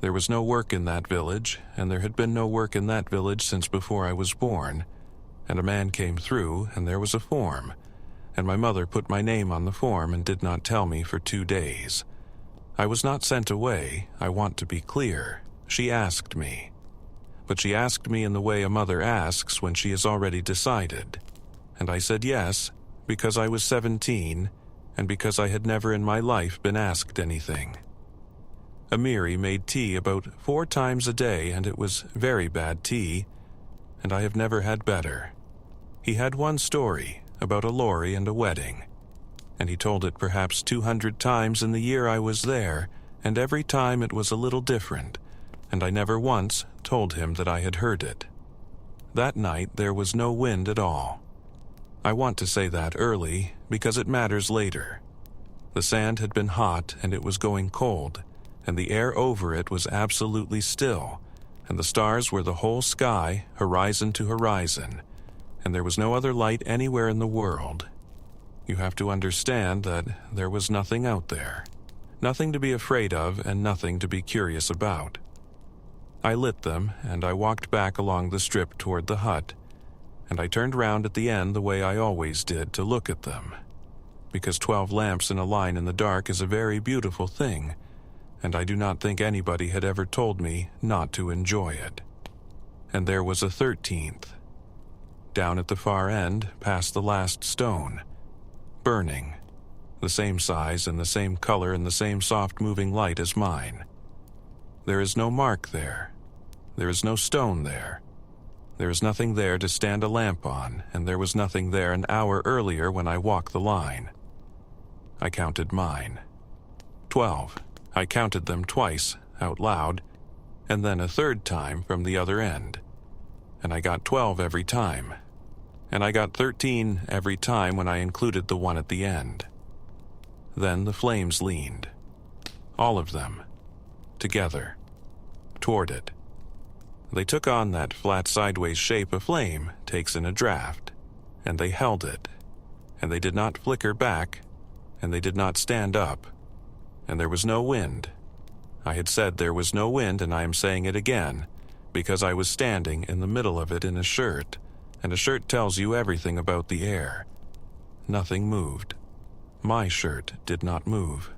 There was no work in that village, and there had been no work in that village since before I was born, and a man came through, and there was a form, and my mother put my name on the form and did not tell me for 2 days. I was not sent away, I want to be clear. She asked me. But she asked me in the way a mother asks when she has already decided. And I said yes, because I was 17, and because I had never in my life been asked anything. Amiri made tea about 4 times a day, and it was very bad tea, and I have never had better. He had one story about a lorry and a wedding, and he told it perhaps 200 times in the year I was there, and every time it was a little different, and I never once told him that I had heard it. That night there was no wind at all. I want to say that early, because it matters later. The sand had been hot and it was going cold, and the air over it was absolutely still, and the stars were the whole sky, horizon to horizon, and there was no other light anywhere in the world. You have to understand that there was nothing out there, nothing to be afraid of and nothing to be curious about. I lit them, and I walked back along the strip toward the hut, and I turned round at the end the way I always did to look at them, because 12 lamps in a line in the dark is a very beautiful thing, and I do not think anybody had ever told me not to enjoy it. And there was a 13th, down at the far end, past the last stone, burning, the same size and the same color and the same soft moving light as mine. There is no mark there. There is no stone there. There is nothing there to stand a lamp on, and there was nothing there an hour earlier when I walked the line. I counted mine. 12. I counted them twice, out loud, and then a 3rd time from the other end. And I got 12 every time. And I got 13 every time when I included the one at the end. Then the flames leaned. All of them. Together. Toward it. They took on that flat sideways shape a flame takes in a draft, and they held it, and they did not flicker back, and they did not stand up, and there was no wind. I had said there was no wind, and I am saying it again, because I was standing in the middle of it in a shirt, and a shirt tells you everything about the air. Nothing moved. My shirt did not move.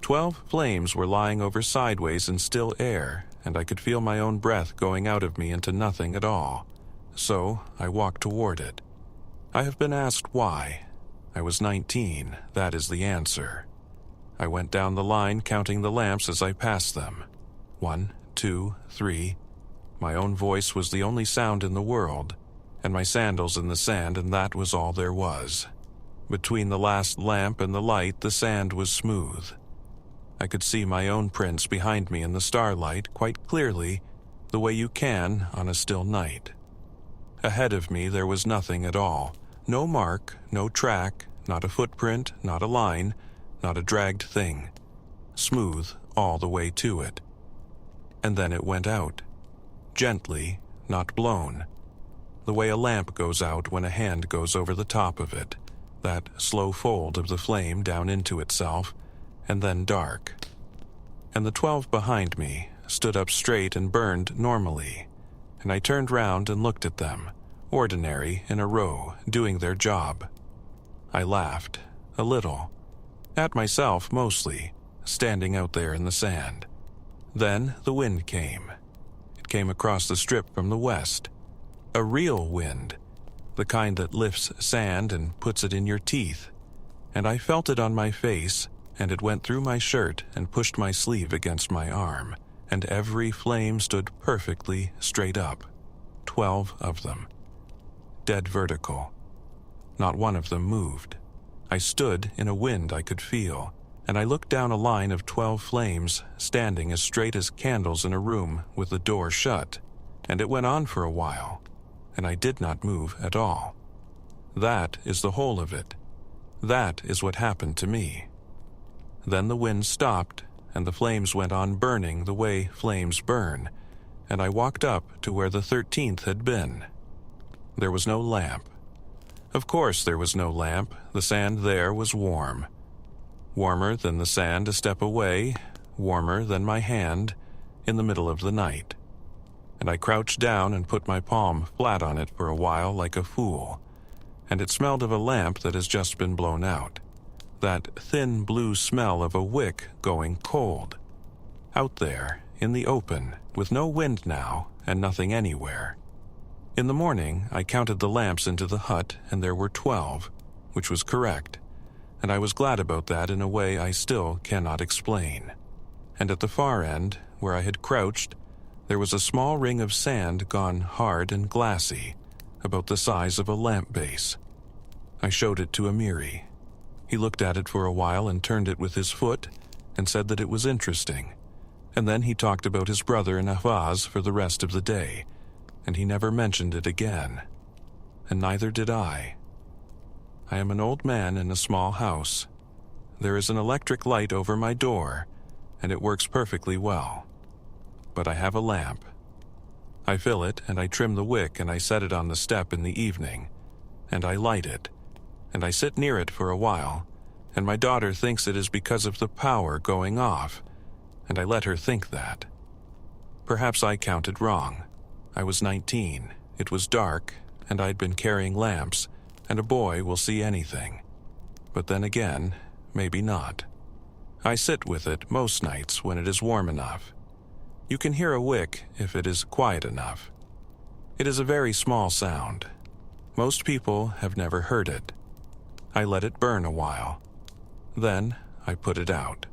12 flames were lying over sideways in still air, and I could feel my own breath going out of me into nothing at all. So I walked toward it. I have been asked why. I was 19, that is the answer. I went down the line counting the lamps as I passed them. 1, 2, 3. My own voice was the only sound in the world, and my sandals in the sand, and that was all there was. Between the last lamp and the light, the sand was smooth. I could see my own prints behind me in the starlight quite clearly, the way you can on a still night. Ahead of me there was nothing at all. No mark, no track, not a footprint, not a line, not a dragged thing. Smooth all the way to it. And then it went out. Gently, not blown. The way a lamp goes out when a hand goes over the top of it. That slow fold of the flame down into itself, and then dark. And the 12 behind me stood up straight and burned normally, and I turned round and looked at them, ordinary in a row, doing their job. I laughed, a little, at myself mostly, standing out there in the sand. Then the wind came. It came across the strip from the west. A real wind, the kind that lifts sand and puts it in your teeth. and I felt it on my face, and it went through my shirt and pushed my sleeve against my arm, and every flame stood perfectly straight up. 12 of them. Dead vertical. Not one of them moved. I stood in a wind I could feel, and I looked down a line of 12 flames standing as straight as candles in a room with the door shut, and it went on for a while, and I did not move at all. That is the whole of it. That is what happened to me. Then the wind stopped, and the flames went on burning the way flames burn, and I walked up to where the 13th had been. There was no lamp. Of course there was no lamp. The sand there was warm. Warmer than the sand a step away, warmer than my hand, in the middle of the night. And I crouched down and put my palm flat on it for a while like a fool, and it smelled of a lamp that has just been blown out. That thin blue smell of a wick going cold. Out there, in the open, with no wind now, and nothing anywhere. In the morning, I counted the lamps into the hut, and there were 12, which was correct, and I was glad about that in a way I still cannot explain. And at the far end, where I had crouched, there was a small ring of sand gone hard and glassy, about the size of a lamp base. I showed it to Amiri. He looked at it for a while and turned it with his foot, and said that it was interesting. And then he talked about his brother in Ahvaz for the rest of the day, and he never mentioned it again. And neither did I. I am an old man in a small house. There is an electric light over my door, and it works perfectly well. But I have a lamp. I fill it, and I trim the wick, and I set it on the step in the evening, and I light it, and I sit near it for a while, and my daughter thinks it is because of the power going off, and I let her think that. Perhaps I counted wrong. I was 19, it was dark, and I'd been carrying lamps, and a boy will see anything. But then again, maybe not. I sit with it most nights when it is warm enough. You can hear a wick if it is quiet enough. It is a very small sound. Most people have never heard it. I let it burn a while. Then I put it out.